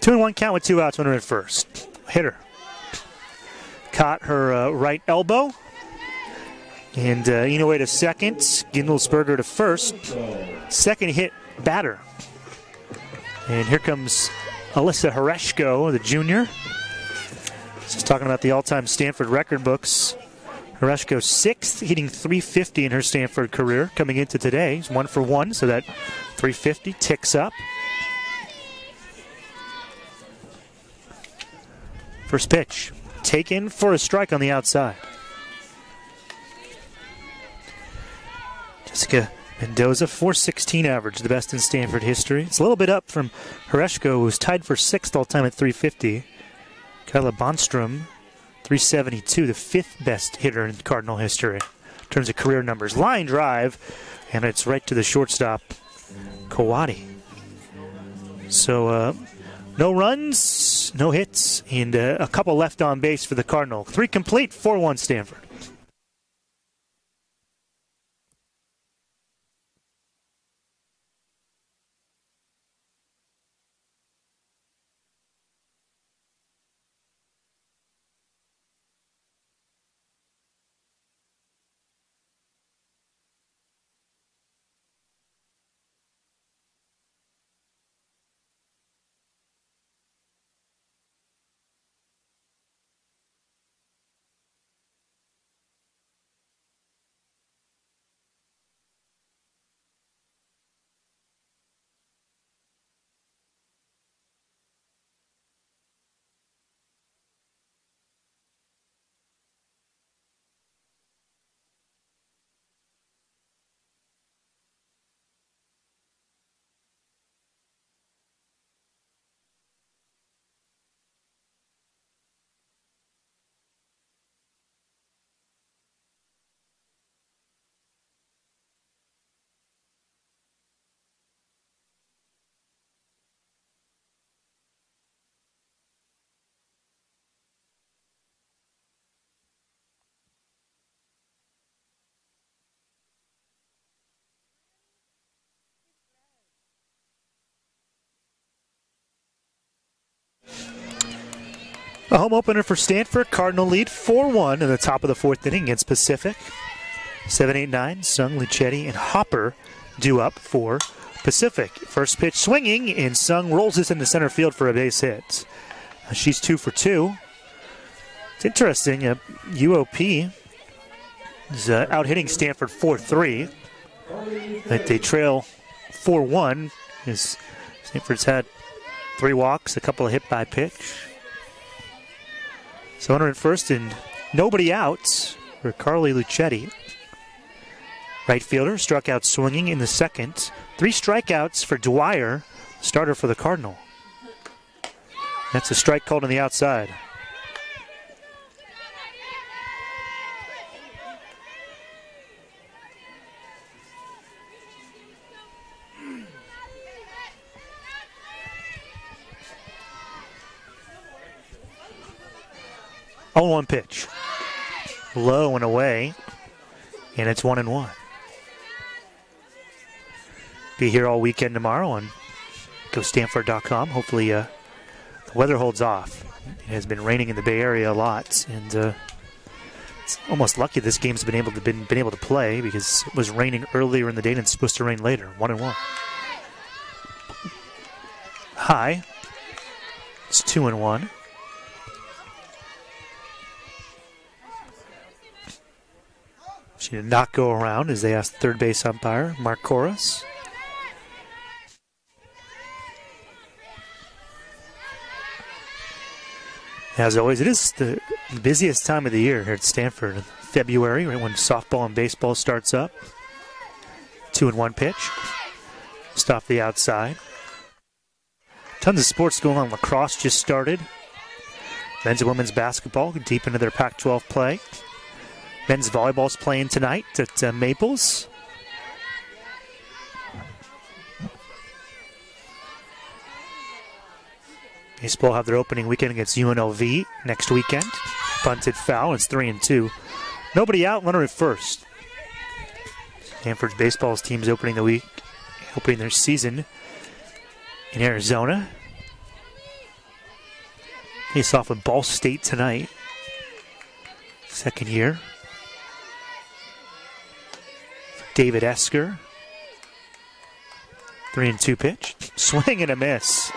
Two and one count with 2 outs, runner at first. Hitter caught her right elbow. And Inoue to second. Gindelsberger to first. Second hit batter. And here comes Alyssa Horeshko, the junior. Just talking about the all-time Stanford record books. Horeshko 6th, hitting .350 in her Stanford career. Coming into today, he's 1 for 1, so that .350 ticks up. First pitch, taken for a strike on the outside. Jessica Mendoza, .416 average, the best in Stanford history. It's a little bit up from Horeshko, who was tied for 6th all-time at .350. Kyla Bonstrom, .372, the 5th best hitter in Cardinal history in terms of career numbers. Line drive, and it's right to the shortstop, Kawadi. So, no runs, no hits, and a couple left on base for the Cardinal. 3 complete, 4-1 Stanford. A home opener for Stanford. Cardinal lead 4-1 in the top of the fourth inning against Pacific. 7-8-9, Sung, Luchetti, and Hopper due up for Pacific. First pitch swinging, and Sung rolls this into center field for a base hit. She's 2 for 2. It's interesting. UOP is out hitting Stanford 4-3. That they trail 4-1. Stanford's had 3 walks, a couple of hit by pitch. So runner at first and nobody out for Carly Luchetti. Right fielder struck out swinging in the second. 3 strikeouts for Dwyer, starter for the Cardinal. That's a strike called on the outside. Oh, 1 pitch. Low and away. And it's 1-1. Be here all weekend tomorrow on GoStanford.com. Hopefully the weather holds off. It has been raining in the Bay Area a lot, and it's almost lucky this game's been able to play because it was raining earlier in the day and it's supposed to rain later. 1-1. High. It's 2-1. She did not go around as they asked third base umpire Mark Corus. As always, it is the busiest time of the year here at Stanford. February, right when softball and baseball starts up. 2-1 pitch. Just off the outside. Tons of sports going on. Lacrosse just started. Men's and women's basketball deep into their Pac-12 play. Men's volleyball's playing tonight at Maples. Baseball have their opening weekend against UNLV next weekend. Bunted foul. It's 3-2. Nobody out. Runner at first. Stanford's baseball's team's opening their season in Arizona. Face off with Ball State tonight. Second year. David Esker. 3-2 pitch. Swing and a miss.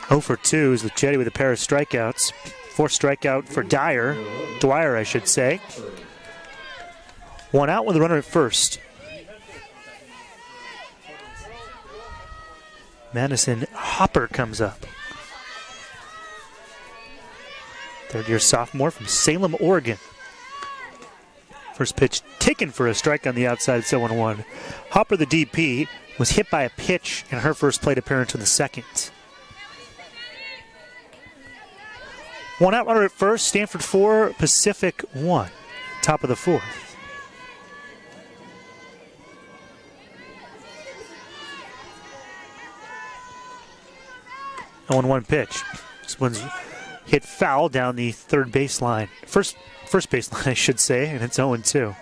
0 for 2 is Luchetti with a pair of strikeouts. 4th strikeout for Dwyer, I should say. 1 out with a runner at first. Madison Hopper comes up. Third-year sophomore from Salem, Oregon. First pitch taken for a strike on the outside, it's 0-1. Hopper, the DP, was hit by a pitch in her first plate appearance in the second. 1 out, runner at first. Stanford 4, Pacific 1. Top of the 4th. 0-1 pitch. This one's hit foul down the third baseline. First baseline, I should say, and it's 0-2.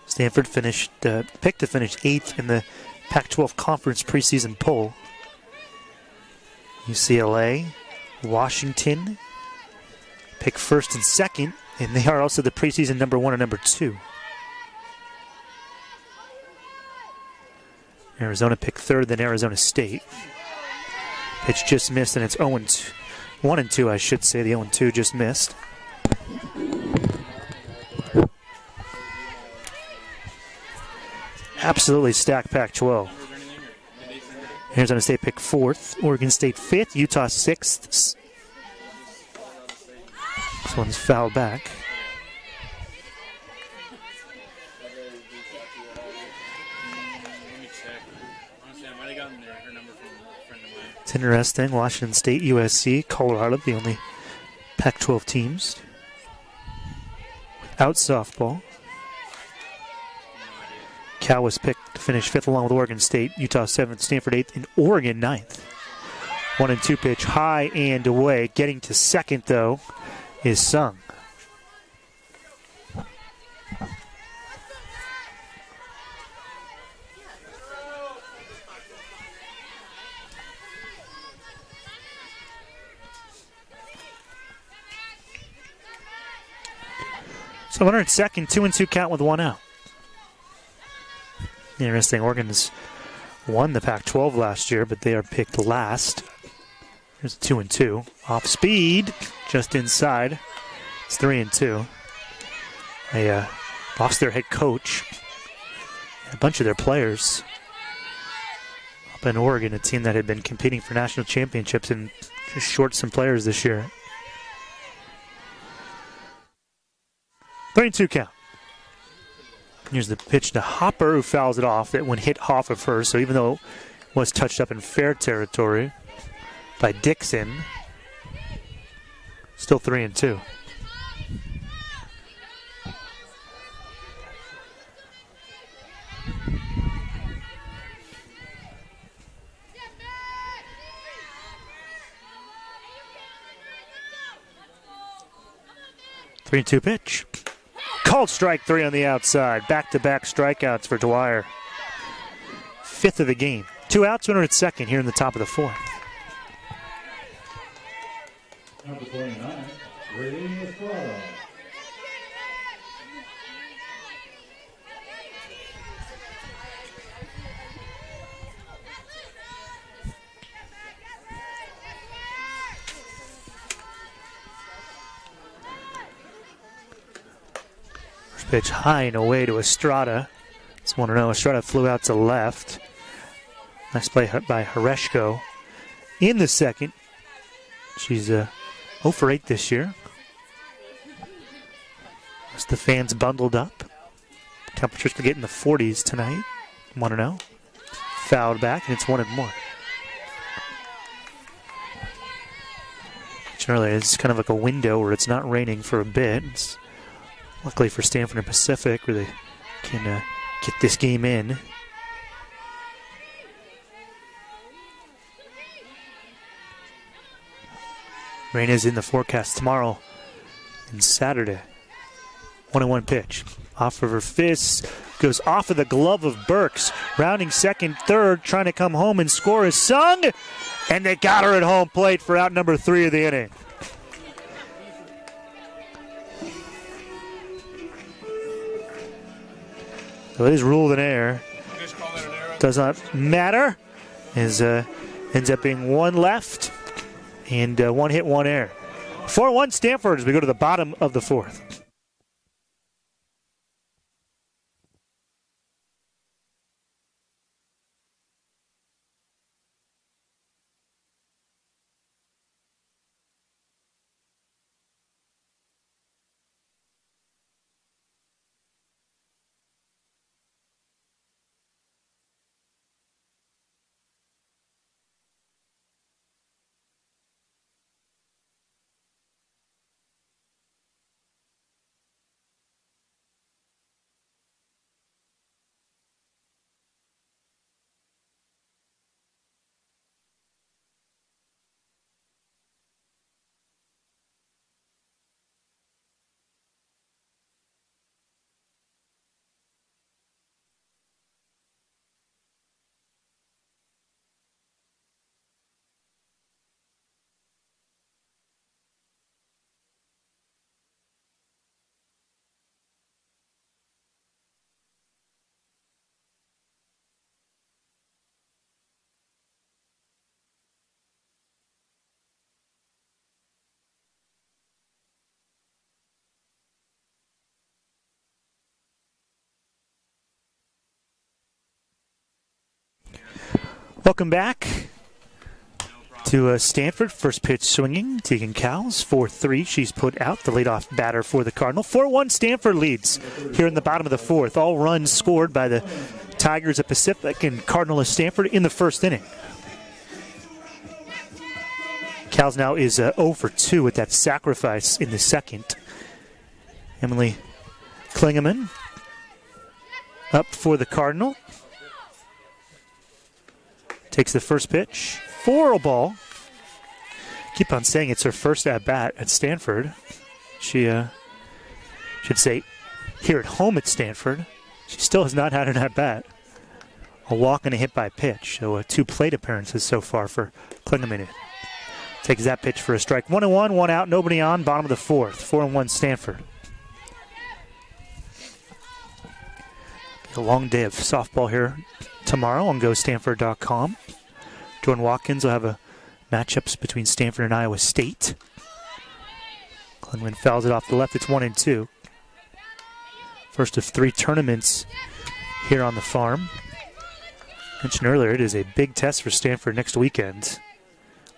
Stanford picked to finish 8th in the Pac-12 Conference preseason poll. UCLA, Washington pick 1st and 2nd, and they are also the preseason number 1 and number 2. Arizona picked 3rd, then Arizona State. Pitch just missed, and it's 0-2. 1-2, I should say. The 0-2 just missed. Absolutely stacked Pac-12. Arizona State picked 4th, Oregon State 5th, Utah 6th. This one's fouled back. It's interesting. Washington State, USC, Colorado, the only Pac-12 teams without softball. Cal was picked to finish 5th along with Oregon State, Utah 7th, Stanford 8th, and Oregon 9th. 1-2 pitch, high and away. Getting to second, though, is Sung. So runner at second, 2-2 count with 1 out. Interesting, Oregon's won the Pac-12 last year, but they are picked last. Here's 2-2. Off speed, just inside. It's 3-2. They lost their head coach. A bunch of their players. Up in Oregon, a team that had been competing for national championships and just short some players this year. 3-2 count. Here's the pitch to Hopper, who fouls it off. That one hit off of her, so even though it was touched up in fair territory by Dixon, still 3-2. Three-two pitch. Called strike three on the outside. Back-to-back strikeouts for Dwyer. Fifth of the game. 2 outs, runner at second here in the top of the fourth. Number 29, Ray Estrada. Pitch high and away to Estrada. Just want to know, Estrada flew out to left. Nice play by Hereshko in the second. She's 0 for 8 this year. As the fans bundled up. Temperatures could get in the 40s tonight. Want to know? Fouled back, and it's 1-1. Earlier, it's kind of like a window where it's not raining for a bit. It's luckily for Stanford and Pacific, where they can get this game in. Rain is in the forecast tomorrow and Saturday. 1-1 pitch. Off of her fist. Goes off of the glove of Burks. Rounding second, third. Trying to come home and score is Sung. And they got her at home plate for out number 3 of the inning. So it is ruled an error. Does not matter. As ends up being 1 left and 1 hit, 1 error. 4-1 Stanford as we go to the bottom of the fourth. Welcome back to Stanford. First pitch swinging. Tegan Cowles, 4-3. She's put out the leadoff batter for the Cardinal. 4-1 Stanford leads here in the bottom of the fourth. All runs scored by the Tigers of Pacific and Cardinal of Stanford in the first inning. Cowles now is 0 for 2 with that sacrifice in the second. Emily Klingeman up for the Cardinal. Takes the first pitch for a ball. Keep on saying it's her first at-bat at Stanford. She should say here at home at Stanford. She still has not had an at-bat. A walk and a hit by pitch. So 2 plate appearances so far for Klingeman. Takes that pitch for a strike. 1-1, 1 out, nobody on, bottom of the fourth. 4-1 Stanford. A long day of softball here tomorrow on GoStanford.com. Jordan Watkins will have a matchups between Stanford and Iowa State. Glenwyn fouls it off the left. It's 1-2. First of 3 tournaments here on the farm. Mentioned earlier, it is a big test for Stanford next weekend.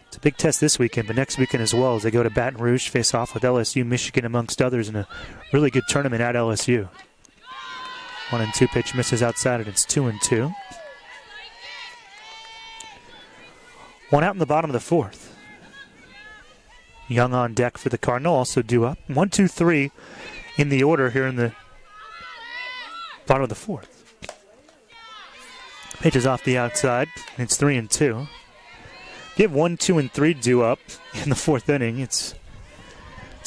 It's a big test this weekend, but next weekend as well as they go to Baton Rouge, face off with LSU, Michigan, amongst others, in a really good tournament at LSU. 1-2 pitch misses outside, and it's 2-2. One out in the bottom of the 4th. Young on deck for the Cardinal, also due up. 1-2-3 in the order here in the bottom of the 4th. Pitch is off the outside, and it's 3-2. If you have 1, 2, and 3 due up in the 4th inning, it's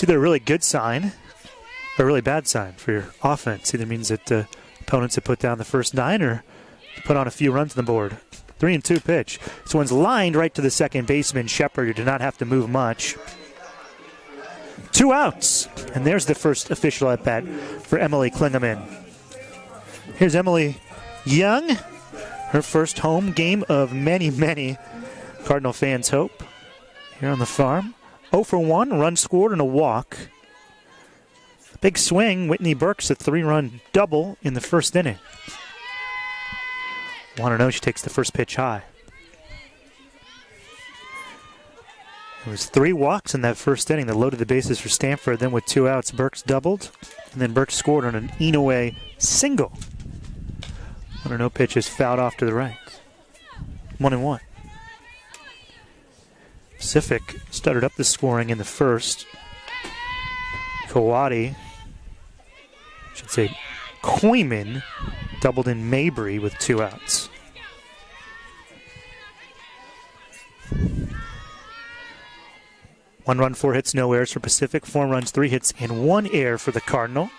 either a really good sign or a really bad sign for your offense. Either means that opponents have put down the first 9 or put on a few runs on the board. 3-2 pitch. This one's lined right to the second baseman, Shepard, who did not have to move much. 2 outs. And there's the first official at-bat for Emily Klingeman. Here's Emily Young. Her first home game of many, many Cardinal fans hope here on the farm. 0 for 1, run scored and a walk. Big swing, Whitney Burks, a 3-run double in the first inning. 1-0, she takes the first pitch high. It was 3 walks in that first inning that loaded the bases for Stanford. Then with 2 outs, Burks doubled, and then Burks scored on an Inoue single. 1-0 pitch is fouled off to the right. 1-1. Pacific started up the scoring in the first. Kawadi, should say Koyman, doubled in Mabry with 2 outs. One run, 4 hits, no errors for Pacific. 4 runs, 3 hits, and 1 error for the Cardinal.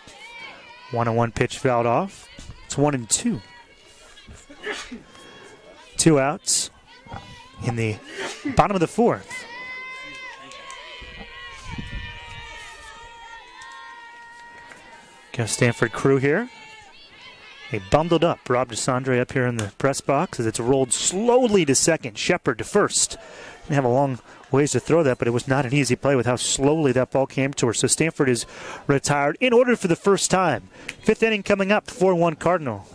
1-1 pitch fouled off. It's 1-2. 2 outs in the bottom of the 4th. Got a Stanford crew here. They bundled up. Rob DeSandre up here in the press box as it's rolled slowly to second. Shepard to first. They have a long ways to throw that, but it was not an easy play with how slowly that ball came to her. So Stanford is retired in order for the first time. 5th inning coming up, 4-1 Cardinal.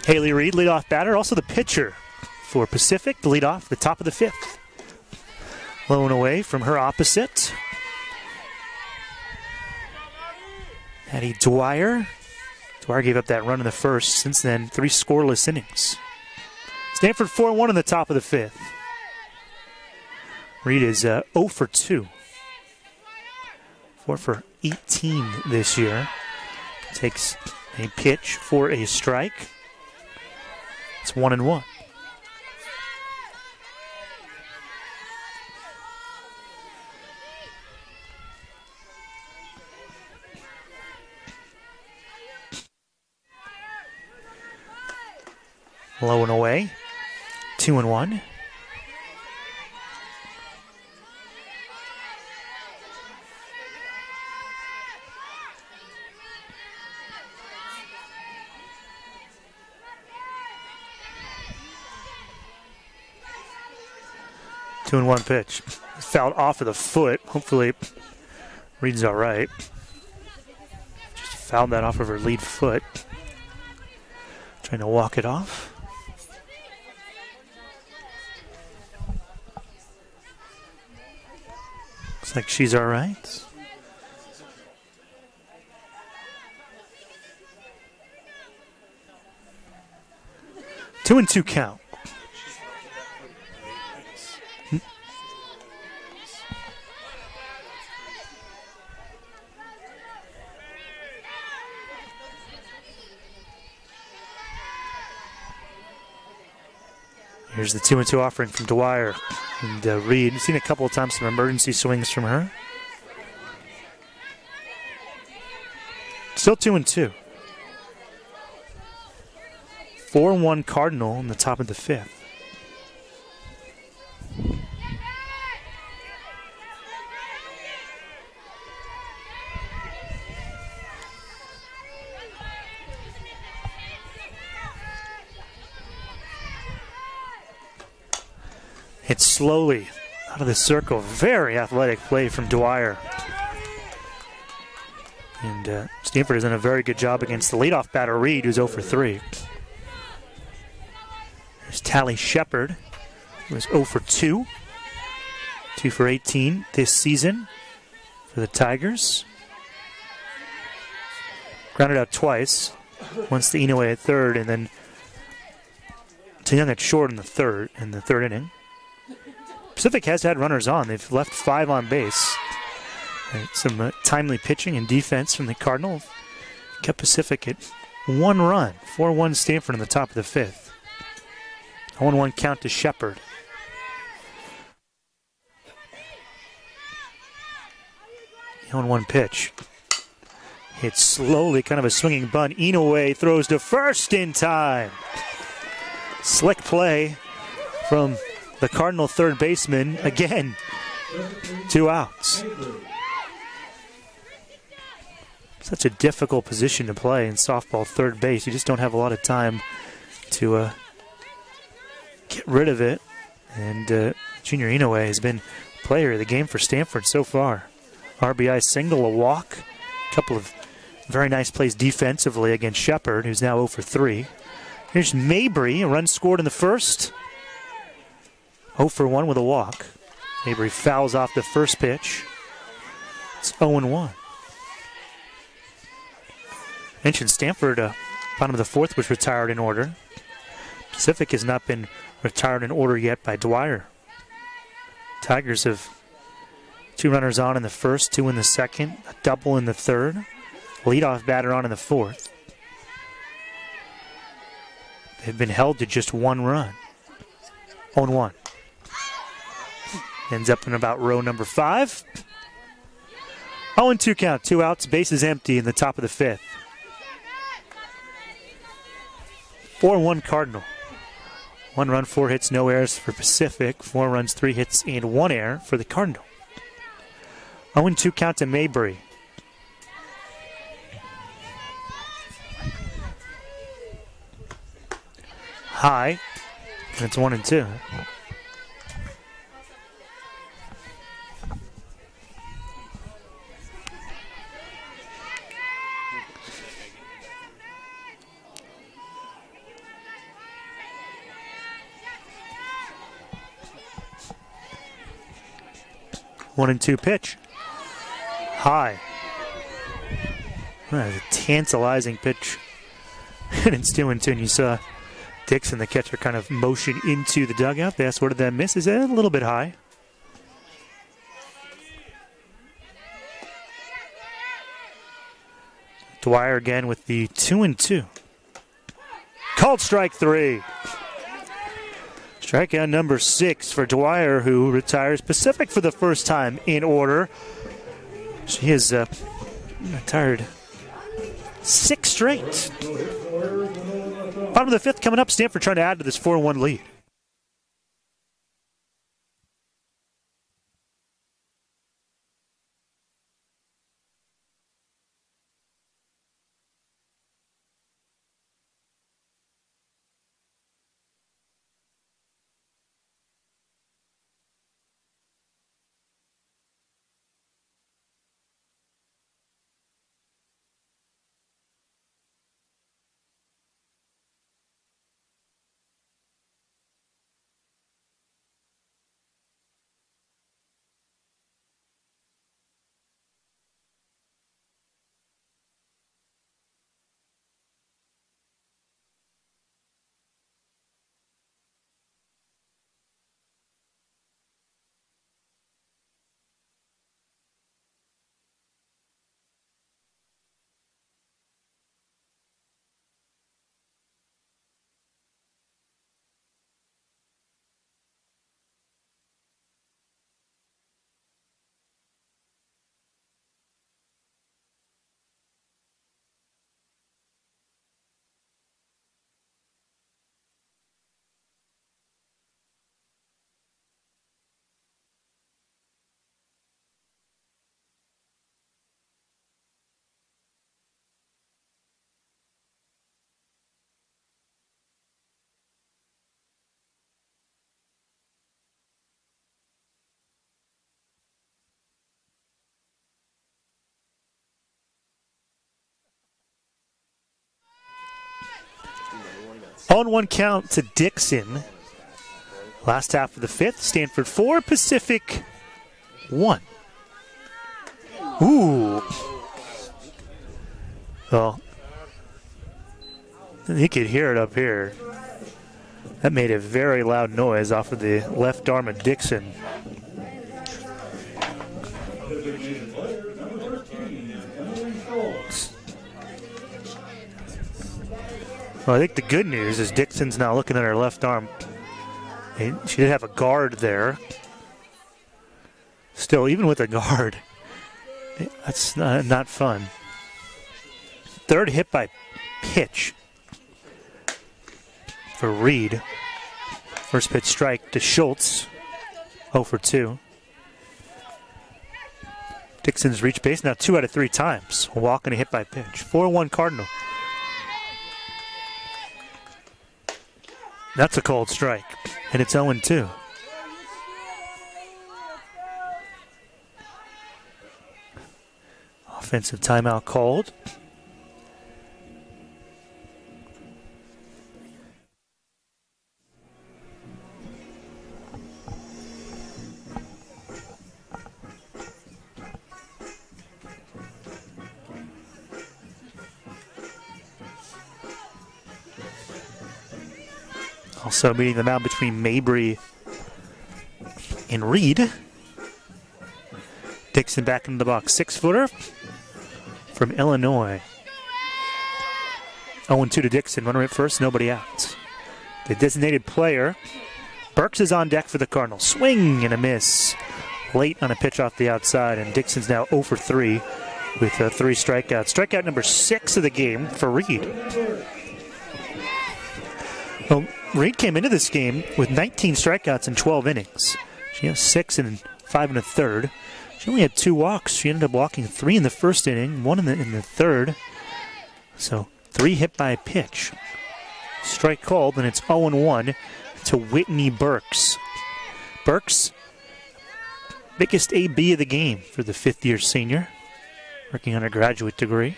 Haley Reed, leadoff batter, also the pitcher for Pacific, the leadoff, the top of the 5th. Low and away from her opposite. Addie Dwyer. Dwyer gave up that run in the first. Since then, 3 scoreless innings. Stanford 4-1 in the top of the 5th. Reed is 0 for 2. 4 for 18 this year. Takes a pitch for a strike. It's 1-1. Low and away. 2-1. Two and one pitch. Fouled off of the foot. Hopefully, Reed's all right. Just fouled that off of her lead foot. Trying to walk it off. Looks like she's all right. Two and two count. Here's the 2-2 offering from Dwyer. And Reed, we've seen a couple of times some emergency swings from her. Still 2-2. 4-1 Cardinal in the top of the fifth. Hit slowly out of the circle. Very athletic play from Dwyer. And Stanford has done a very good job against the leadoff batter, Reed, who's 0 for 3. There's Tally Shepard, who is 0 for 2. 2 for 18 this season for the Tigers. Grounded out twice. Once to Inoue at third, and then to Young at short in the third inning. Pacific has had runners on. They've left 5 on base. Some timely pitching and defense from the Cardinals kept Pacific at 1 run. 4-1 Stanford in the top of the fifth. 0-1 count to Shepard. The 0-1 pitch. Hit slowly, kind of a swinging bunt. Inoue throws to first in time. Slick play from the Cardinal third baseman. Again, 2 outs. Such a difficult position to play in softball, third base. You just don't have a lot of time to get rid of it. And Junior Inoue has been player of the game for Stanford so far. RBI single, a walk, a couple of very nice plays defensively against Shepard, who's now 0 for 3. Here's Mabry, a run scored in the first. 0 for 1 with a walk. Mabry fouls off the first pitch. It's 0-1. Mentioned Stanford, bottom of the fourth, was retired in order. Pacific has not been retired in order yet by Dwyer. Tigers have 2 runners on in the first, 2 in the second, a double in the third, leadoff batter on in the fourth. They've been held to just 1 run. 0-1. Ends up in about row number 5. 0-2 count, 2 outs, bases empty in the top of the fifth. 4-1 Cardinal. 1 run, 4 hits, no errors for Pacific. 4 runs, 3 hits, and 1 error for the Cardinal. 0-2 count to Mabry. High. And it's 1-2. One and 2 pitch. High. That is a tantalizing pitch. And it's 2-2. And you saw Dixon, the catcher, kind of motion into the dugout. They asked, where did that miss? Is that a little bit high? Dwyer again with the 2-2. Called strike 3. Strikeout number 6 for Dwyer, who retires Pacific for the first time in order. She has retired 6 straight. Bottom of the fifth coming up. Stanford trying to add to this 4-1 lead. On one count to Dixon. Last half of the fifth, Stanford 4, Pacific 1. Ooh. Well, you could hear it up here. That made a very loud noise off of the left arm of Dixon. Well, I think the good news is Dixon's now looking at her left arm. She did have a guard there. Still, even with a guard, that's not fun. Third hit by pitch for Reed. First pitch strike to Schultz. 0 for 2. Dixon's reached base now 2 out of 3 times. A walk and a hit by pitch. 4-1 Cardinal. That's a cold strike, and it's 0-2. Offensive timeout called. Also meeting the mound between Mabry and Reed. Dixon back into the box. 6-footer from Illinois. 0-2 to Dixon. Runner at first, nobody out. The designated player, Burks, is on deck for the Cardinals. Swing and a miss. Late on a pitch off the outside, and Dixon's now 0 for 3 with 3 strikeouts. Strikeout number 6 of the game for Reed. Well, Reed came into this game with 19 strikeouts in 12 innings. She has 6 and 5 and a third. She only had 2 walks. She ended up walking 3 in the first inning, 1 in the third. So 3 hit by a pitch. Strike called, and it's 0-1 to Whitney Burks. Burks, biggest AB of the game for the 5th-year senior, working on her graduate degree.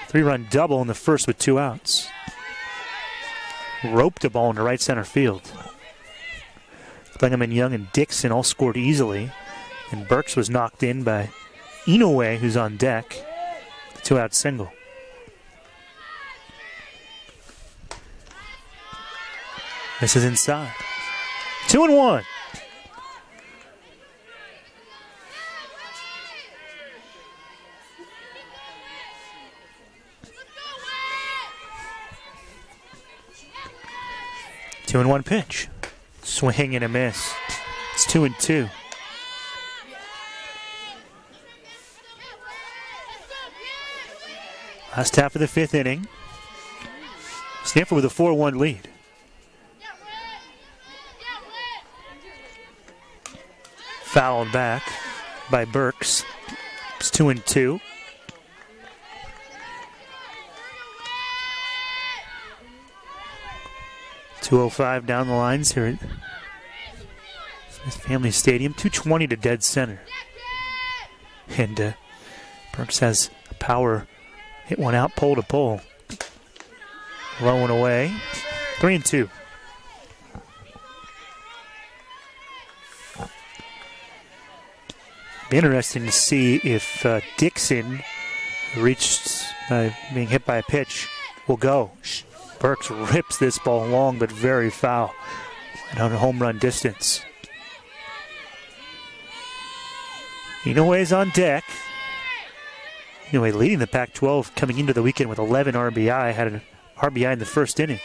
3-run double in the first with 2 outs. Roped a ball into right center field. Klingeman, Young, and Dixon all scored easily. And Burks was knocked in by Inoue, who's on deck. 2-out single. This is inside. 2-1. Two and 1 pitch. Swing and a miss. It's 2-2. Last half of the 5th inning. Stanford with a 4-1 lead. Fouled back by Burks. It's 2-2. .205 down the lines here at Smith Family Stadium. 2:20 to dead center. And Burks has a power hit one out, pole to pole. Low and away. 3-2. Be interesting to see if Dixon, reached being hit by a pitch, will go. Burks rips this ball long, but very foul and on a home run distance. Inoue's on deck. Inoue leading the Pac-12 coming into the weekend with 11 RBI. Had an RBI in the first inning.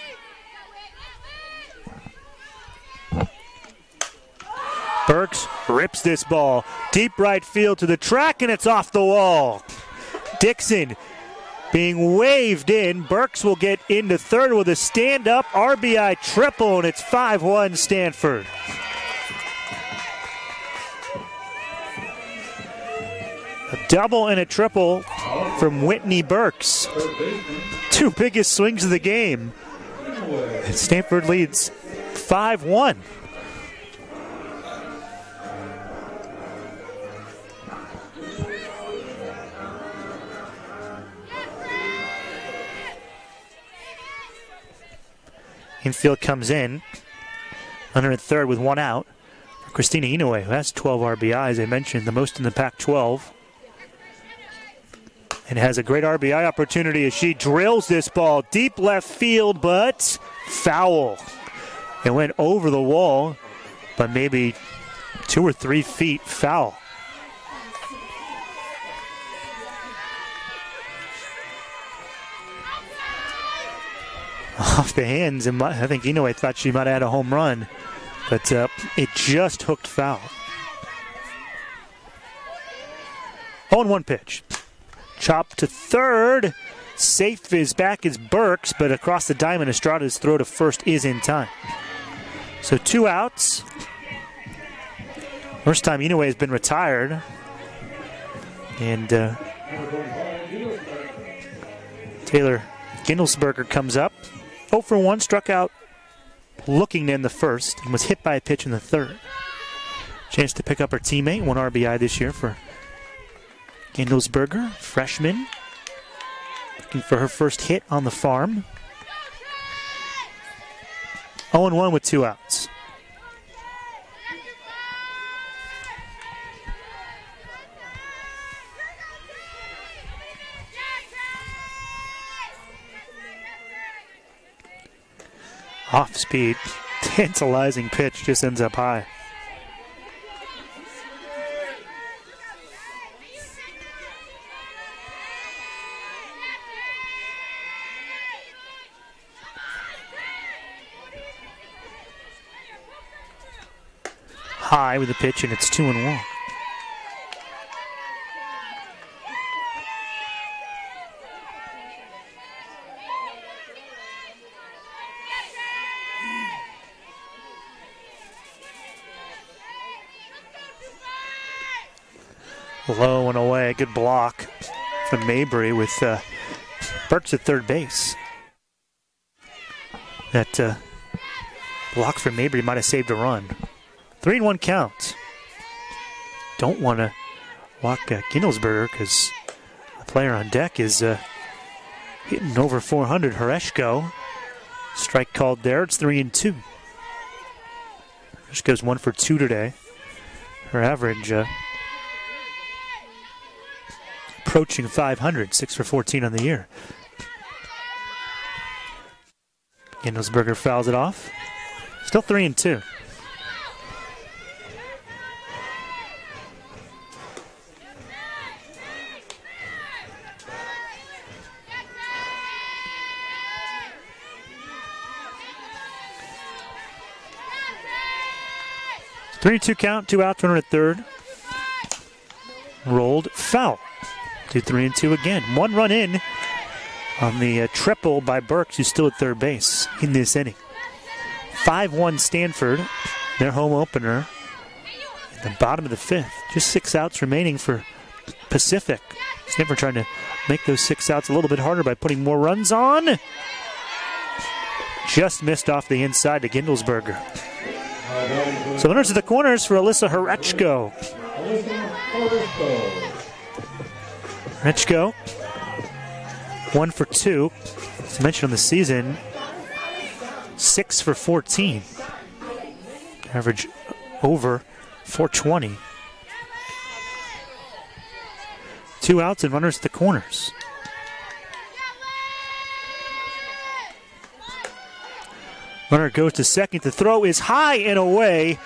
Burks rips this ball deep right field to the track, and it's off the wall. Dixon being waved in. Burks will get into third with a stand-up RBI triple, and it's 5-1 Stanford. A double and a triple from Whitney Burks. Two biggest swings of the game. And Stanford leads 5-1. Infield comes in. Under at third with one out. Christina Inoue, who has 12 RBIs, I mentioned, the most in the Pac-12. And has a great RBI opportunity as she drills this ball deep left field, but foul. It went over the wall, but maybe 2 or 3 feet foul. Off the hands, and I think Inoue thought she might have had a home run, but it just hooked foul. 0-1 pitch. Chop to third. Safe is back is Burks, but across the diamond, Estrada's throw to first is in time. So 2 outs. First time Inoue has been retired. And Taylor Gindelsberger comes up. 0 for 1, struck out looking to end the first and was hit by a pitch in the third. Chance to pick up her teammate, 1 RBI this year for Gindelsberger, freshman, looking for her first hit on the farm. 0-1 with 2 outs. Off speed, tantalizing pitch, just ends up high. High with the pitch, and it's 2-1. Low and away, good block from Mabry with Burks at third base. That block from Mabry might have saved a run. 3-1 count. Don't want to walk Gindelsberger because the player on deck is hitting over 400. Hereshko. Strike called there. It's 3-2. Hereshko's 1 for 2 today. Her average approaching 500. 6 for 14 on the year. Gindelsberger fouls it off. Still 3-2. .3-2 count, 2 outs, runner at third. Rolled, foul. 2-3-2 again. 1 run in on the triple by Burks, who's still at third base in this inning. 5-1 Stanford, their home opener. At the bottom of the fifth, just 6 outs remaining for Pacific. Stanford trying to make those 6 outs a little bit harder by putting more runs on. Just missed off the inside to Gindelsberger. So runners at the corners for Alyssa Horechko. Horechko, 1 for 2. As mentioned on the season, 6 for 14. Average over 420. 2 outs and runners at the corners. Runner goes to second. The throw is high and away.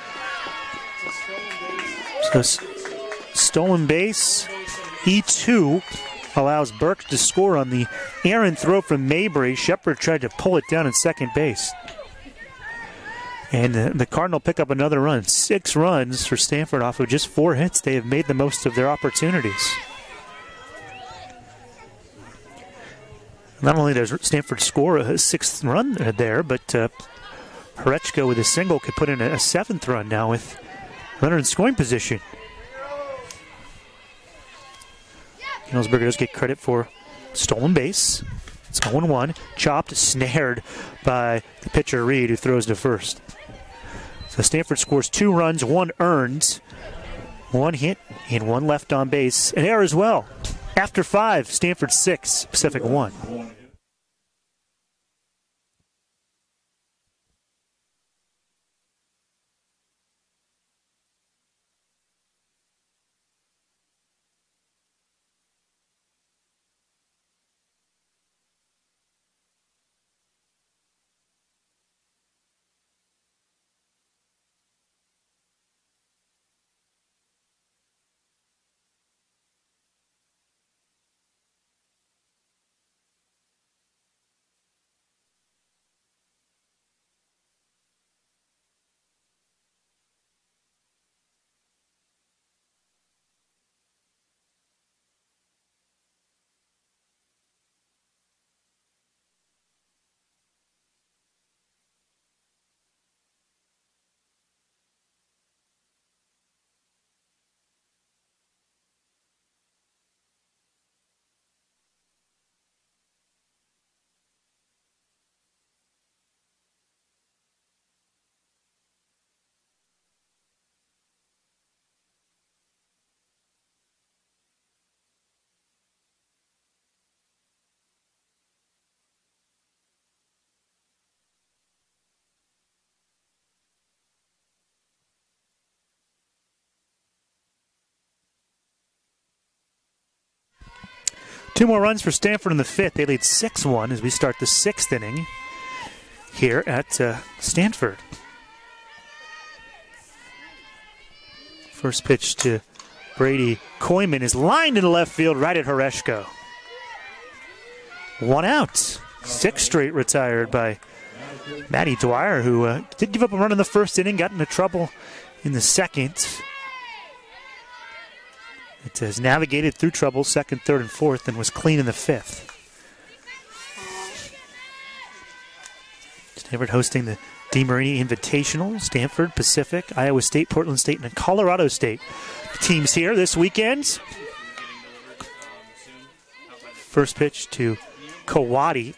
So stolen base. E2 allows Burke to score on the errant throw from Mabry. Shepard tried to pull it down at second base. And the Cardinal pick up another run. 6 runs for Stanford off of just 4 hits. They have made the most of their opportunities. Not only does Stanford score a 6th run there, but Horechko with a single could put in a 7th run now with runner in scoring position. Gindelsberger does get credit for stolen base. It's 0-1. Chopped, snared by the pitcher Reed, who throws to first. So Stanford scores 2 runs, 1 earned, 1 hit, and 1 left on base. An error as well. After 5, Stanford 6, Pacific 1. Two more runs for Stanford in the 5th. They lead 6-1 as we start the 6th inning here at Stanford. First pitch to Brady Koyman is lined into left field right at Horechko. 1 out. 6 straight retired by Maddie Dwyer, who did give up a run in the first inning, got into trouble in the second. It has navigated through trouble 2nd, 3rd, and 4th and was clean in the 5th. Stanford hosting the DeMarini Invitational. Stanford, Pacific, Iowa State, Portland State, and Colorado State teams here this weekend. First pitch to Kawadi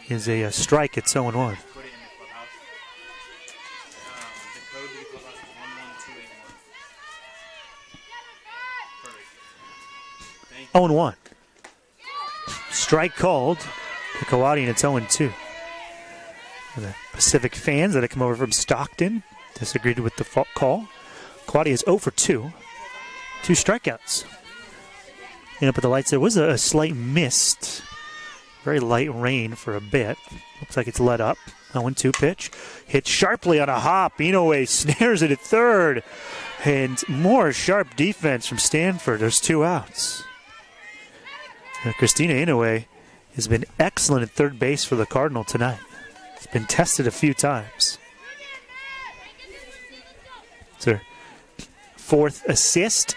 is a strike at 0-1. 0-1. Strike called to Kawadi, and it's 0-2. The Pacific fans that have come over from Stockton disagreed with the call. Kawadi is 0 for 2. 2 strikeouts. And up at the lights, there was a slight mist. Very light rain for a bit. Looks like it's let up. 0-2 pitch. Hit sharply on a hop. Inoue snares it at third. And more sharp defense from Stanford. There's 2 outs. Christina Inoue has been excellent at third base for the Cardinal tonight. It's been tested a few times. It's her 4th assist.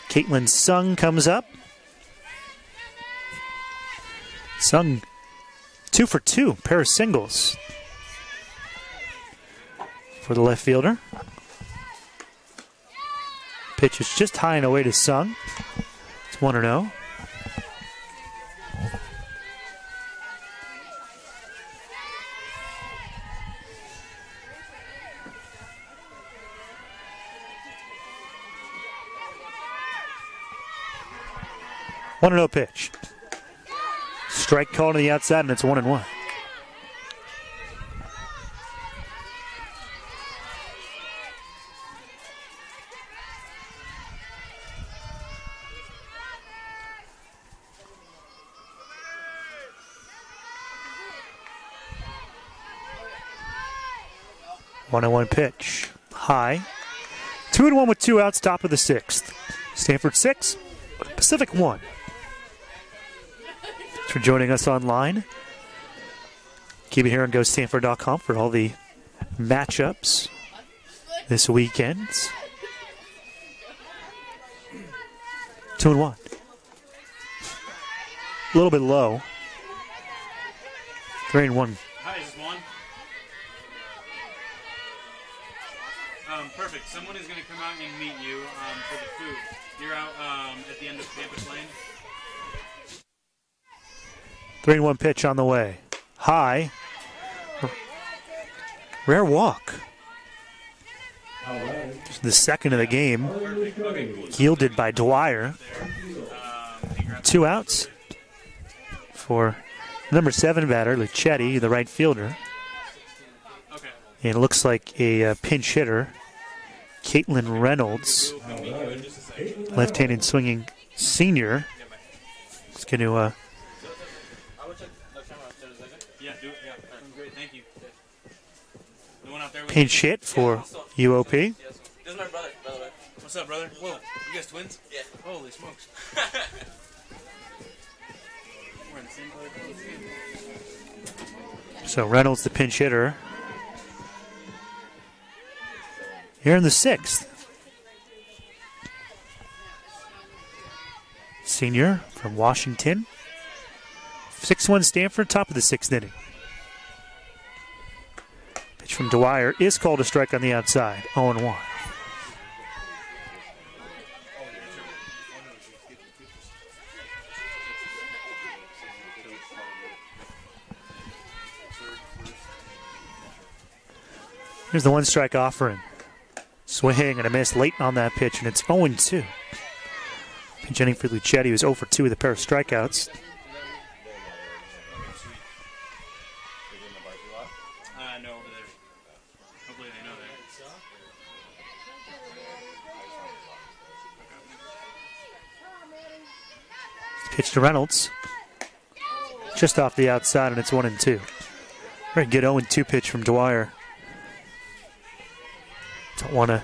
Caitlin Sung comes up. Sung 2 for 2, pair of singles for the left fielder. Pitch is just high and away to Sung. It's 1-0. One 1-0 pitch. Strike call to the outside, and it's 1-1. One pitch. High. 2-1 with 2 outs, top of the 6th. Stanford 6, Pacific 1. Thanks for joining us online. Keep it here on GoStanford.com for all the matchups this weekend. 2-1. A little bit low. 3-1. Hi, is this Juan? Perfect. Someone is going to come out and meet you for the food. You're out at the end of Campus Lane. 3-1 pitch on the way. High. Rare walk. Just the second of the game. Yielded by Dwyer. 2 outs for number 7 batter, Luchetti, the right fielder. And it looks like a pinch hitter, Caitlin Reynolds, left-handed swinging senior, is going to pinch hit for UOP. This is my brother, by the way. What's up, brother? Whoa, you guys twins? Yeah. Holy smokes. We're in the same color clothes. So Reynolds, the pinch hitter. Here in the 6th. Senior from Washington. 6-1 Stanford, top of the 6th inning. Pitch from Dwyer is called a strike on the outside. 0-1. Here's the 1-strike offering. Swing and a miss late on that pitch, and it's 0-2. Pinch hitting for Luchetti, who's 0 for 2 with a pair of strikeouts. No, over there. Hopefully they know that. Pitch to Reynolds. Just off the outside, and it's 1-2. Very good 0-2 pitch from Dwyer. Don't want to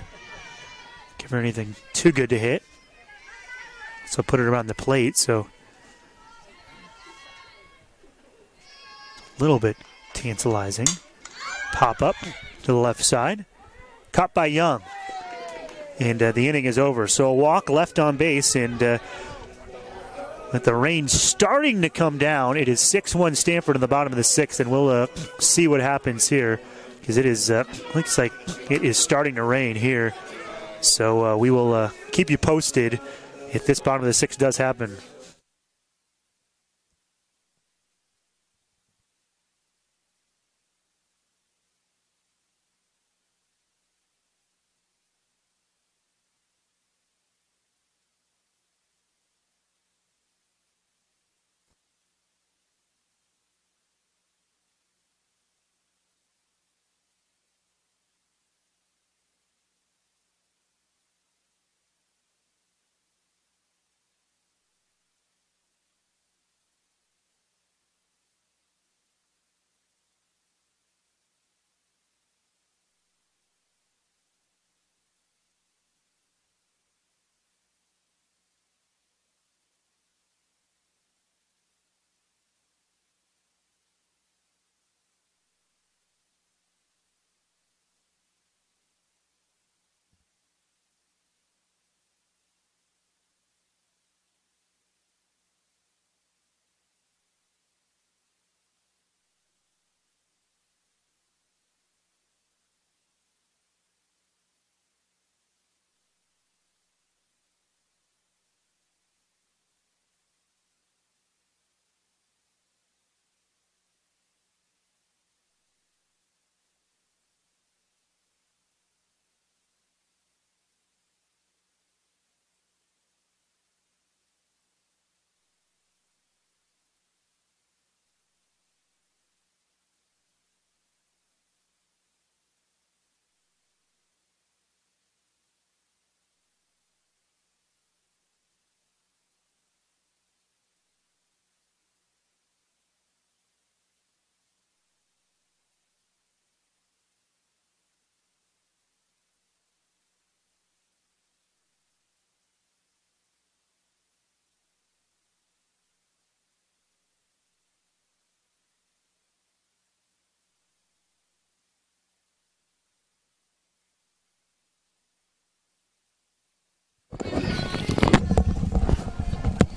give her anything too good to hit. So put it around the plate, so a little bit tantalizing. Pop up to the left side. Caught by Young. And the inning is over. So a walk left on base, and with the rain starting to come down, it is 6-1 Stanford in the bottom of the 6th, and we'll see what happens here. Because it is, looks like it is starting to rain here. So we will keep you posted if this bottom of the 6th does happen.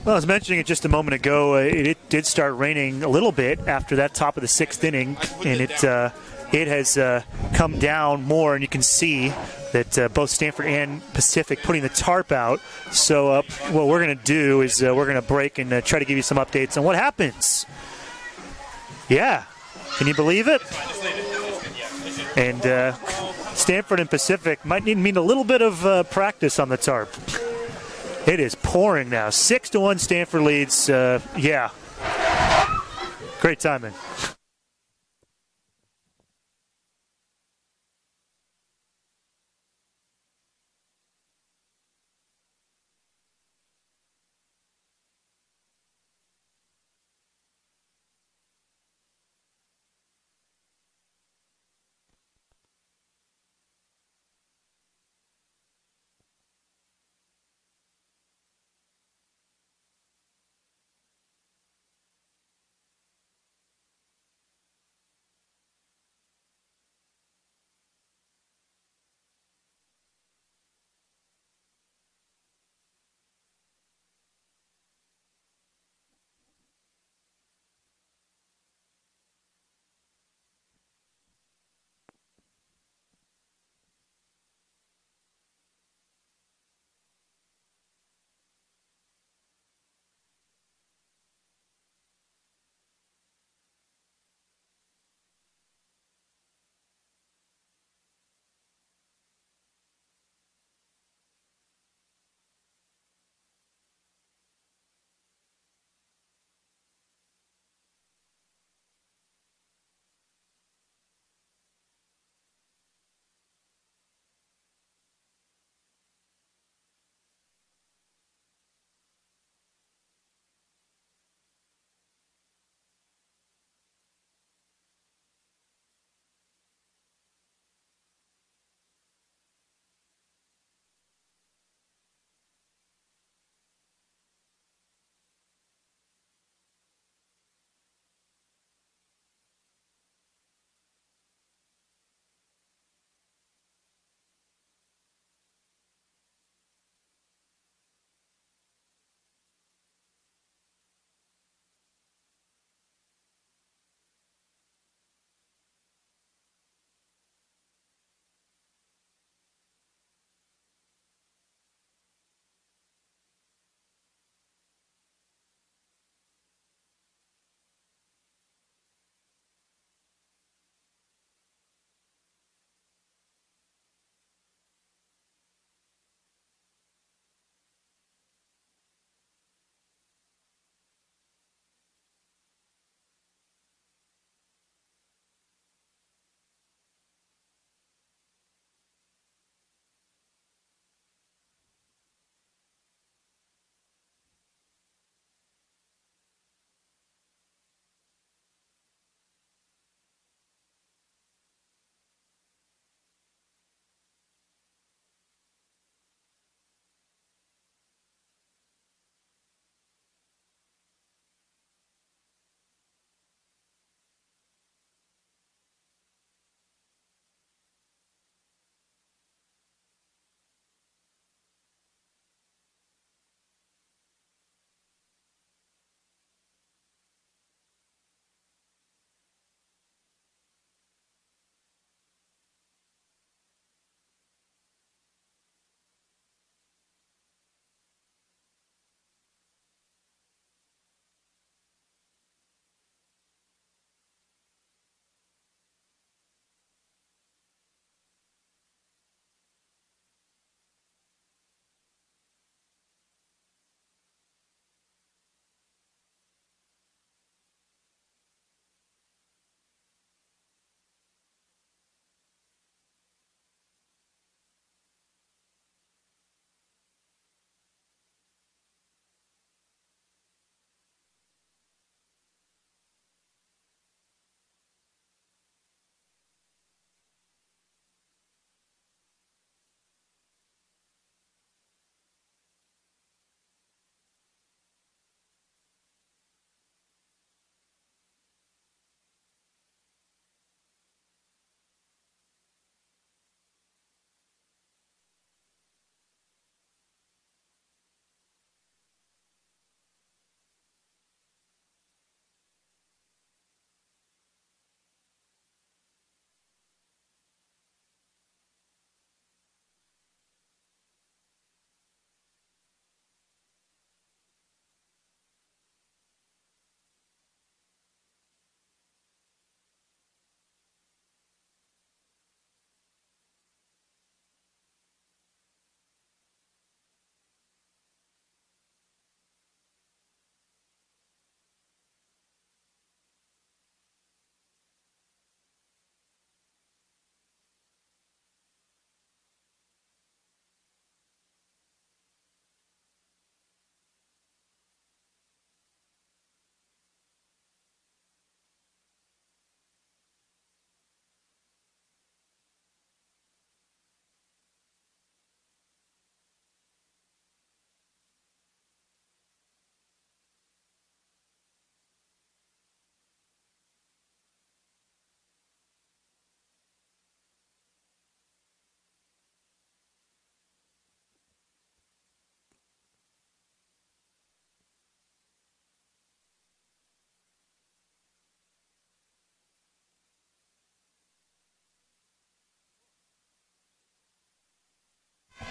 Well, I was mentioning it just a moment ago. It did start raining a little bit after that top of the 6th inning, and it has come down more, and you can see that both Stanford and Pacific putting the tarp out. So what we're going to do is we're going to break and try to give you some updates on what happens. Yeah. Can you believe it? And Stanford and Pacific might need a little bit of practice on the tarp. It is pouring now. 6-1 Stanford leads. Yeah. Great timing.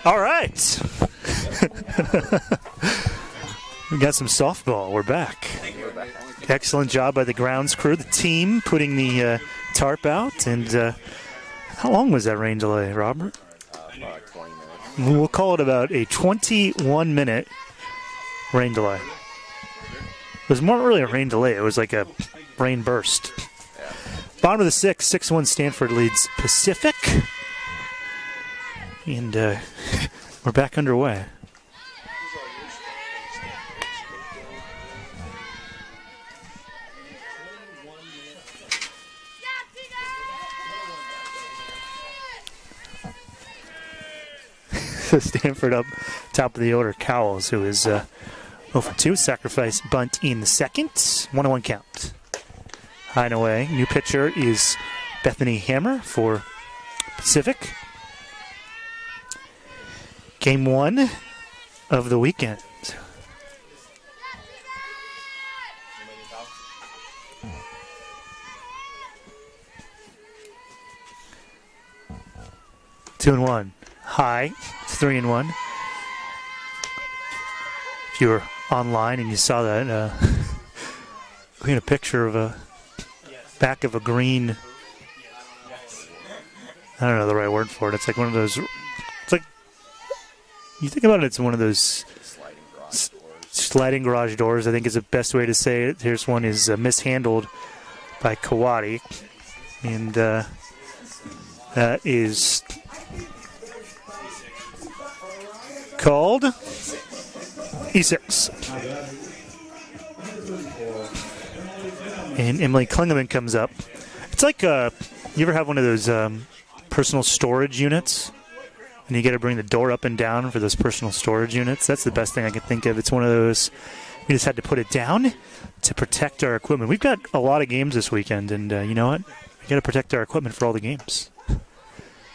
All right. We got some softball. We're back. Excellent job by the grounds crew, the team, putting the tarp out. And how long was that rain delay, Robert? About 20 minutes. We'll call it about a 21-minute rain delay. It was more really a rain delay. It was like a rain burst. Bottom of the sixth, 6-1 Stanford leads Pacific. And we're back underway. Stanford up top of the order. Cowles, who is 0 for 2. Sacrifice bunt in the second. 1-1 count. High and away. New pitcher is Bethany Hammer for Pacific. Game 1 of the weekend. Two and one. High. It's 3-1. If you were online and you saw that, we had a picture of a back of a green. I don't know the right word for it. It's like one of those. It's like you think about it. It's one of those sliding garage doors. I think is the best way to say it. Here's one is mishandled by Kawadi, and that is called E6. And Emily Klingeman comes up. It's like you ever have one of those personal storage units, and you got to bring the door up and down for those personal storage units. That's the best thing I can think of. It's one of those. We just had to put it down to protect our equipment. We've got a lot of games this weekend, and you know what? We got to protect our equipment for all the games.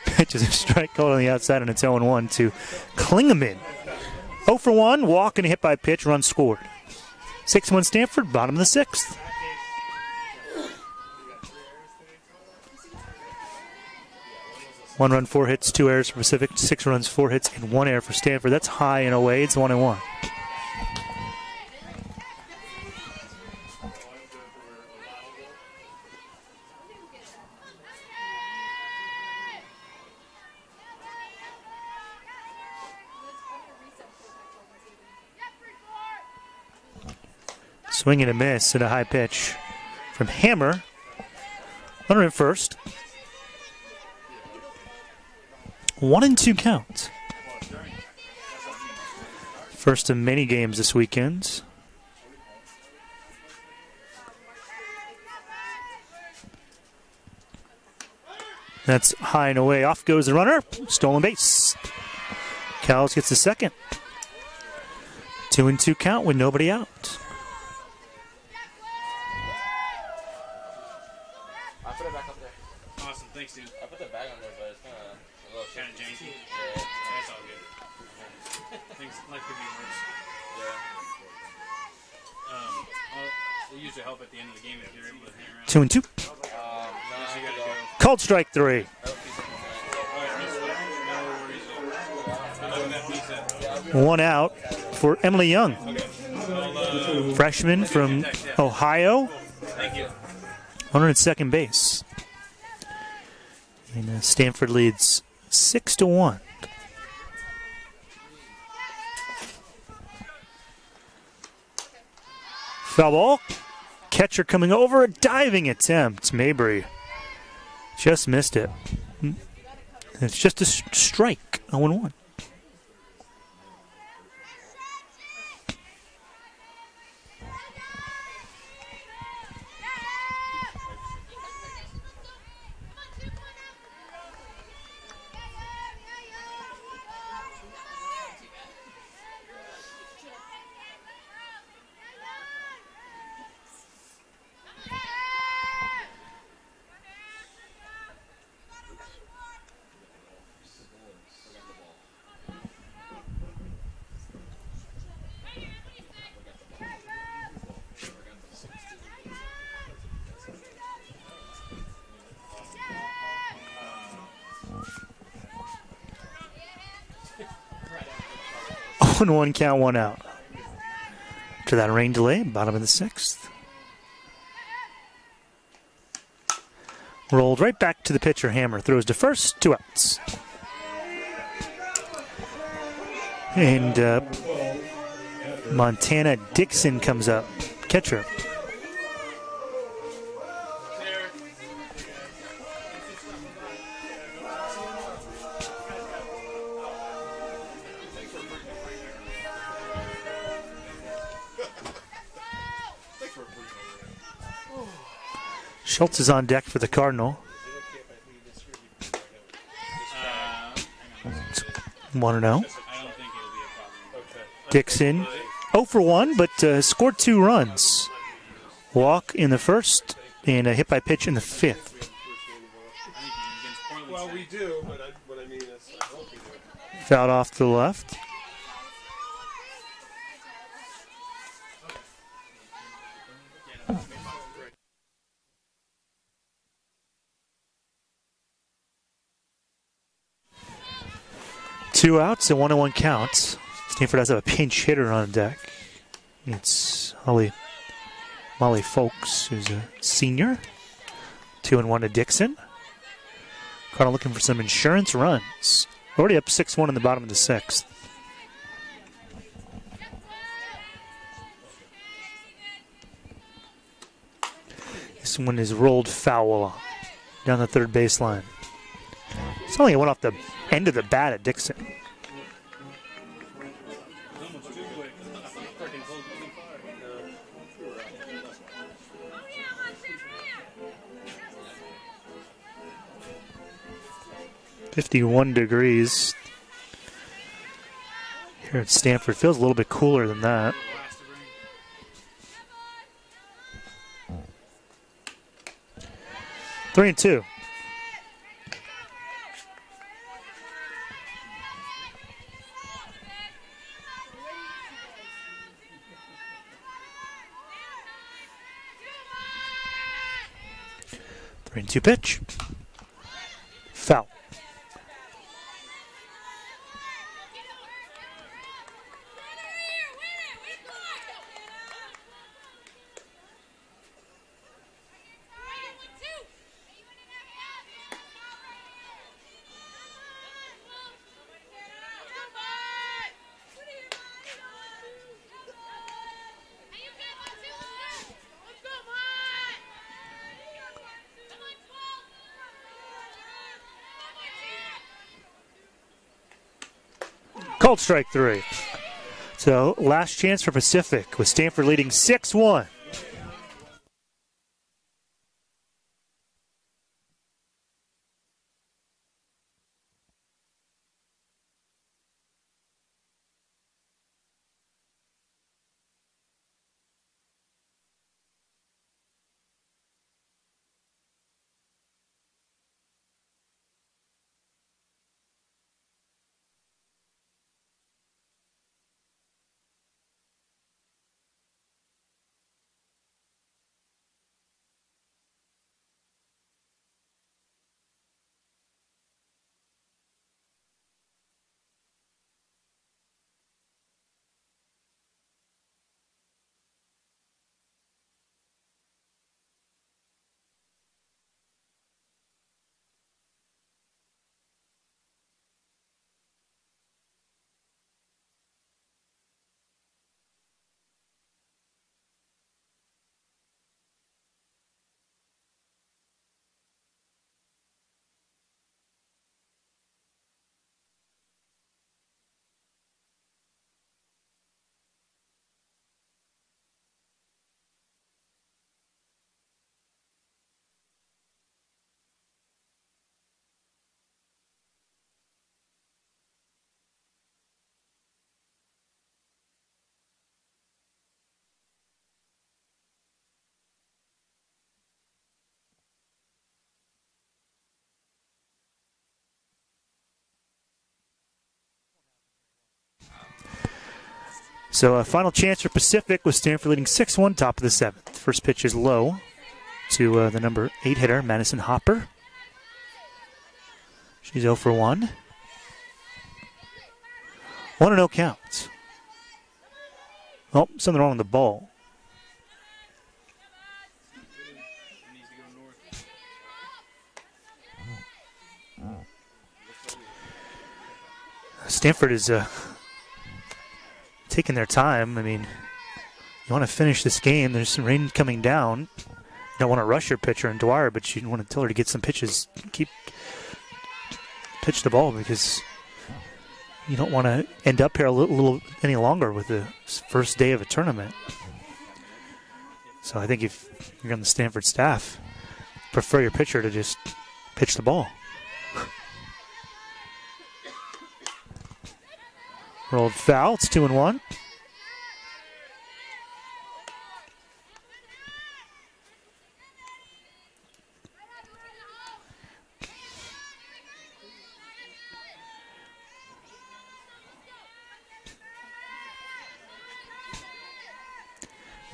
Pitch is a strike called on the outside, and it's 0-1 to Klingeman. 0 for 1, walk and a hit by pitch, run scored. 6-1 Stanford, bottom of the sixth. One run, 4 hits, 2 errors for Pacific, 6 runs, 4 hits, and 1 error for Stanford. That's high and away. It's 1-1. Swing and a miss and a high pitch from Hammer. Runner at first. 1-2 count. First of many games this weekend. That's high and away. Off goes the runner. Stolen base. Cowles gets the second. 2-2 count with nobody out. I put it back up there. Awesome, thanks, dude. I put the bag on there, but it's kind of a little Kind of janky. Yeah. That's all good. Things life could be worse. It'll usually help at the end of the game if you're able to hang around. 2-2. No, So you gotta go. Called strike 3. All right, no worries. One out for Emily Young. Freshman from Ohio. Thank you. Runner at second base. And Stanford leads 6-1. Foul ball. Catcher coming over. A diving attempt. Mabry just missed it. It's just a strike. 0-1. 1-1 count, 1 out. To that rain delay, bottom of the 6th. Rolled right back to the pitcher. Hammer throws to first, 2 outs. And Montana Dixon comes up, catcher. Schultz is on deck for the Cardinal. 1-0. Dixon 0 for 1, but scored 2 runs. Walk in the first and a hit by pitch in the 5th. Well, we do, but what I mean is I hope we do. Fouled off to the left. Two outs and 1-1 counts. Stanford does have a pinch hitter on deck. It's Molly Folks, who's a senior. 2-1 to Dixon. Cardinal looking for some insurance runs. Already up 6-1 in the bottom of the 6th. This one is rolled foul down the third baseline. It's only went off the end of the bat at Dixon. .51 degrees here at Stanford. Feels a little bit cooler than that. Three and two. Three and two pitch. Foul. Called strike 3. So last chance for Pacific with Stanford leading 6-1. So a final chance for Pacific with Stanford leading 6-1, top of the 7th. First pitch is low to the number 8 hitter, Madison Hopper. She's 0 for 1. 1-0 count. Oh, something wrong with the ball. It needs to go north. Stanford is taking their time. I mean, you want to finish this game. There's some rain coming down. You don't want to rush your pitcher in Dwyer, but you want to tell her to get some pitches. Pitch the ball because you don't want to end up here a little any longer with the first day of a tournament. So I think if you're on the Stanford staff, prefer your pitcher to just pitch the ball. Rolled foul. It's 2-1.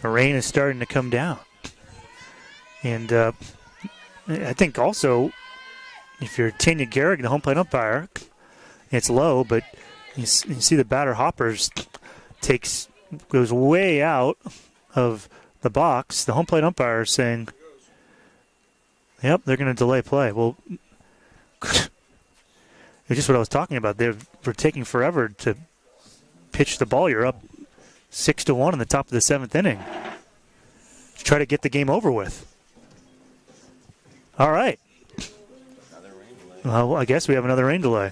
The rain is starting to come down. And I think also, if you're Tanya Garrick, the home plate umpire, it's low, but you see the batter hoppers goes way out of the box. The home plate umpire is saying, yep, they're going to delay play. Well, it's just what I was talking about. They were taking forever to pitch the ball. You're up 6-1 in the top of the seventh inning. Try to get the game over with. All right. Well, I guess we have another rain delay.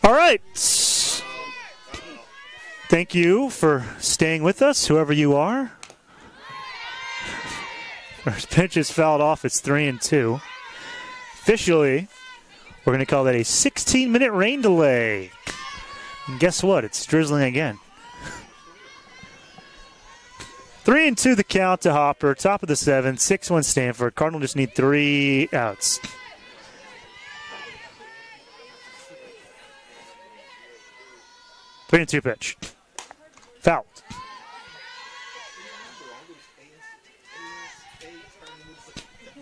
All right. Thank you for staying with us, whoever you are. First pitch is fouled off. It's 3-2. Officially, we're going to call that a 16-minute rain delay. And guess what? It's drizzling again. 3-2 the count to Hopper. Top of the 7th. 6-1 Stanford. Cardinal just need 3 outs. Three and 2 pitch. Fouled.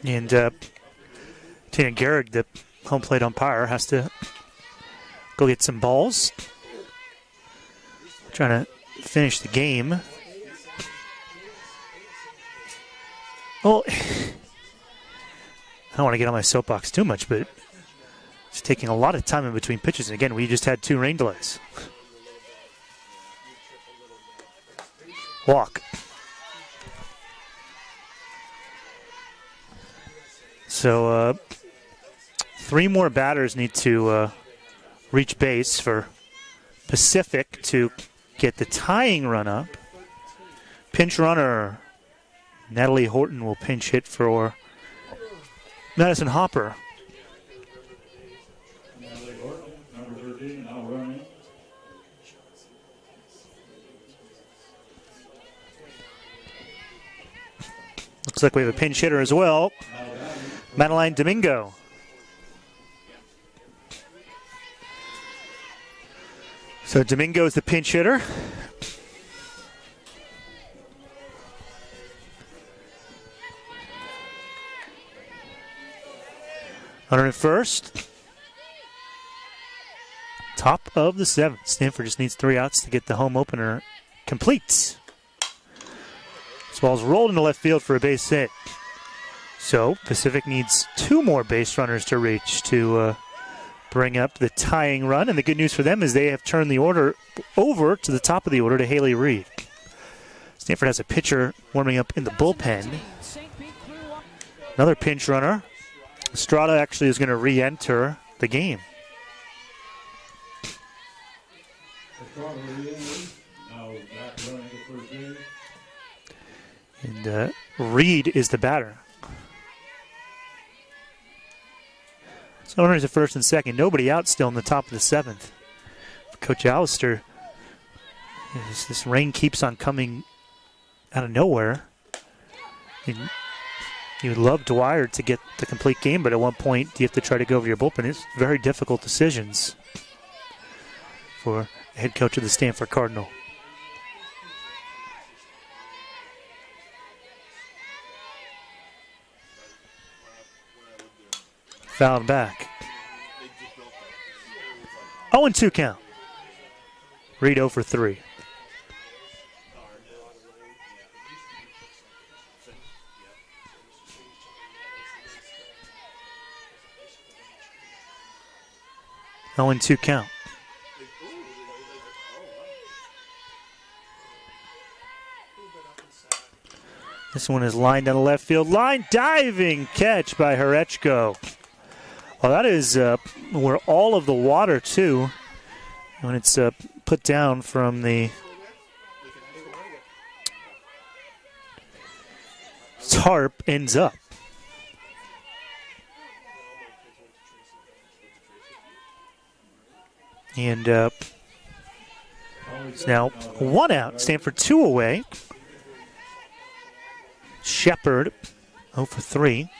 And Tina Gehrig, the home plate umpire, has to go get some balls. Trying to finish the game. Well, I don't want to get on my soapbox too much, but it's taking a lot of time in between pitches. And again, we just had 2 rain delays. Walk. So 3 more batters need to reach base for Pacific to get the tying run up. Pinch runner Natalie Horton will pinch hit for Madison Hopper. Natalie Horton, number 13, now running. Looks like we have a pinch hitter as well. Madeline Domingo. So Domingo is the pinch hitter. Runner at first. Top of the 7th. Stanford just needs 3 outs to get the home opener complete. This ball's rolled into left field for a base hit. So Pacific needs 2 more base runners to reach to bring up the tying run. And the good news for them is they have turned the order over to the top of the order to Haley Reed. Stanford has a pitcher warming up in the bullpen. Another pinch runner. Estrada actually is going to re-enter the game. And Reed is the batter. So runners at first and second. Nobody out still in the top of the 7th. For Coach Allister, this rain keeps on coming out of nowhere. And you would love Dwyer to get the complete game, but at one point you have to try to go over your bullpen. It's very difficult decisions for the head coach of the Stanford Cardinal. Fouled back. 0-2 count. Reed 0 for 3. Oh, and 2 count. This one is lined down the left field line. Diving catch by Herechko. Well, that is where all of the water, too, when it's put down from the tarp, ends up. And it's now 1 out. Stanford 2 away. Shepard 0 for 3.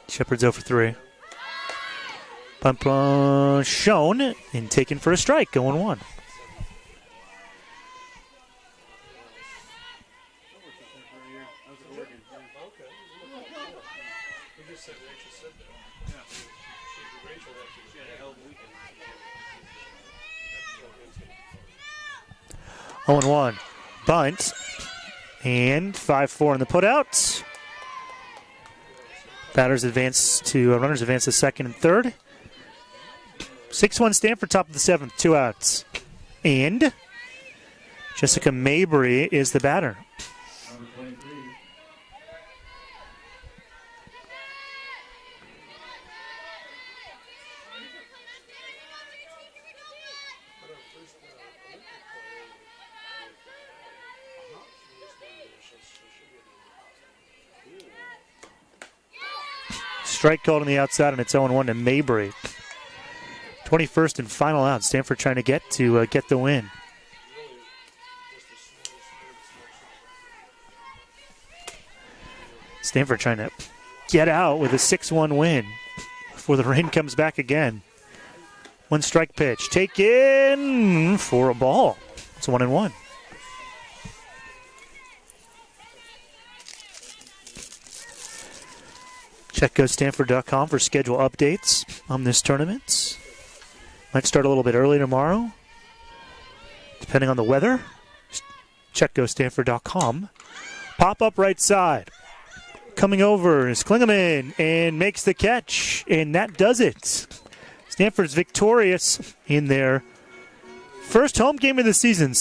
Shepard's 0 for 3. Punt shown and taken for a strike, 0-1. Oh, 0-1. Bunt. And 5-4 in the putout. Runners advance to second and third. 6-1 Stanford, top of the 7th, 2 outs. And Jessica Mabry is the batter. Number 23. Strike called on the outside, and it's 0-1 to Mabry. 21st and final out. Stanford trying to get the win. Stanford trying to get out with a 6-1 win before the rain comes back again. One strike pitch. Taken for a ball. It's 1-1. Check GoStanford.com for schedule updates on this tournament. Might start a little bit early tomorrow, depending on the weather. Check GoStanford.com. Pop up right side. Coming over is Klingeman and makes the catch, and that does it. Stanford's victorious in their first home game of the season.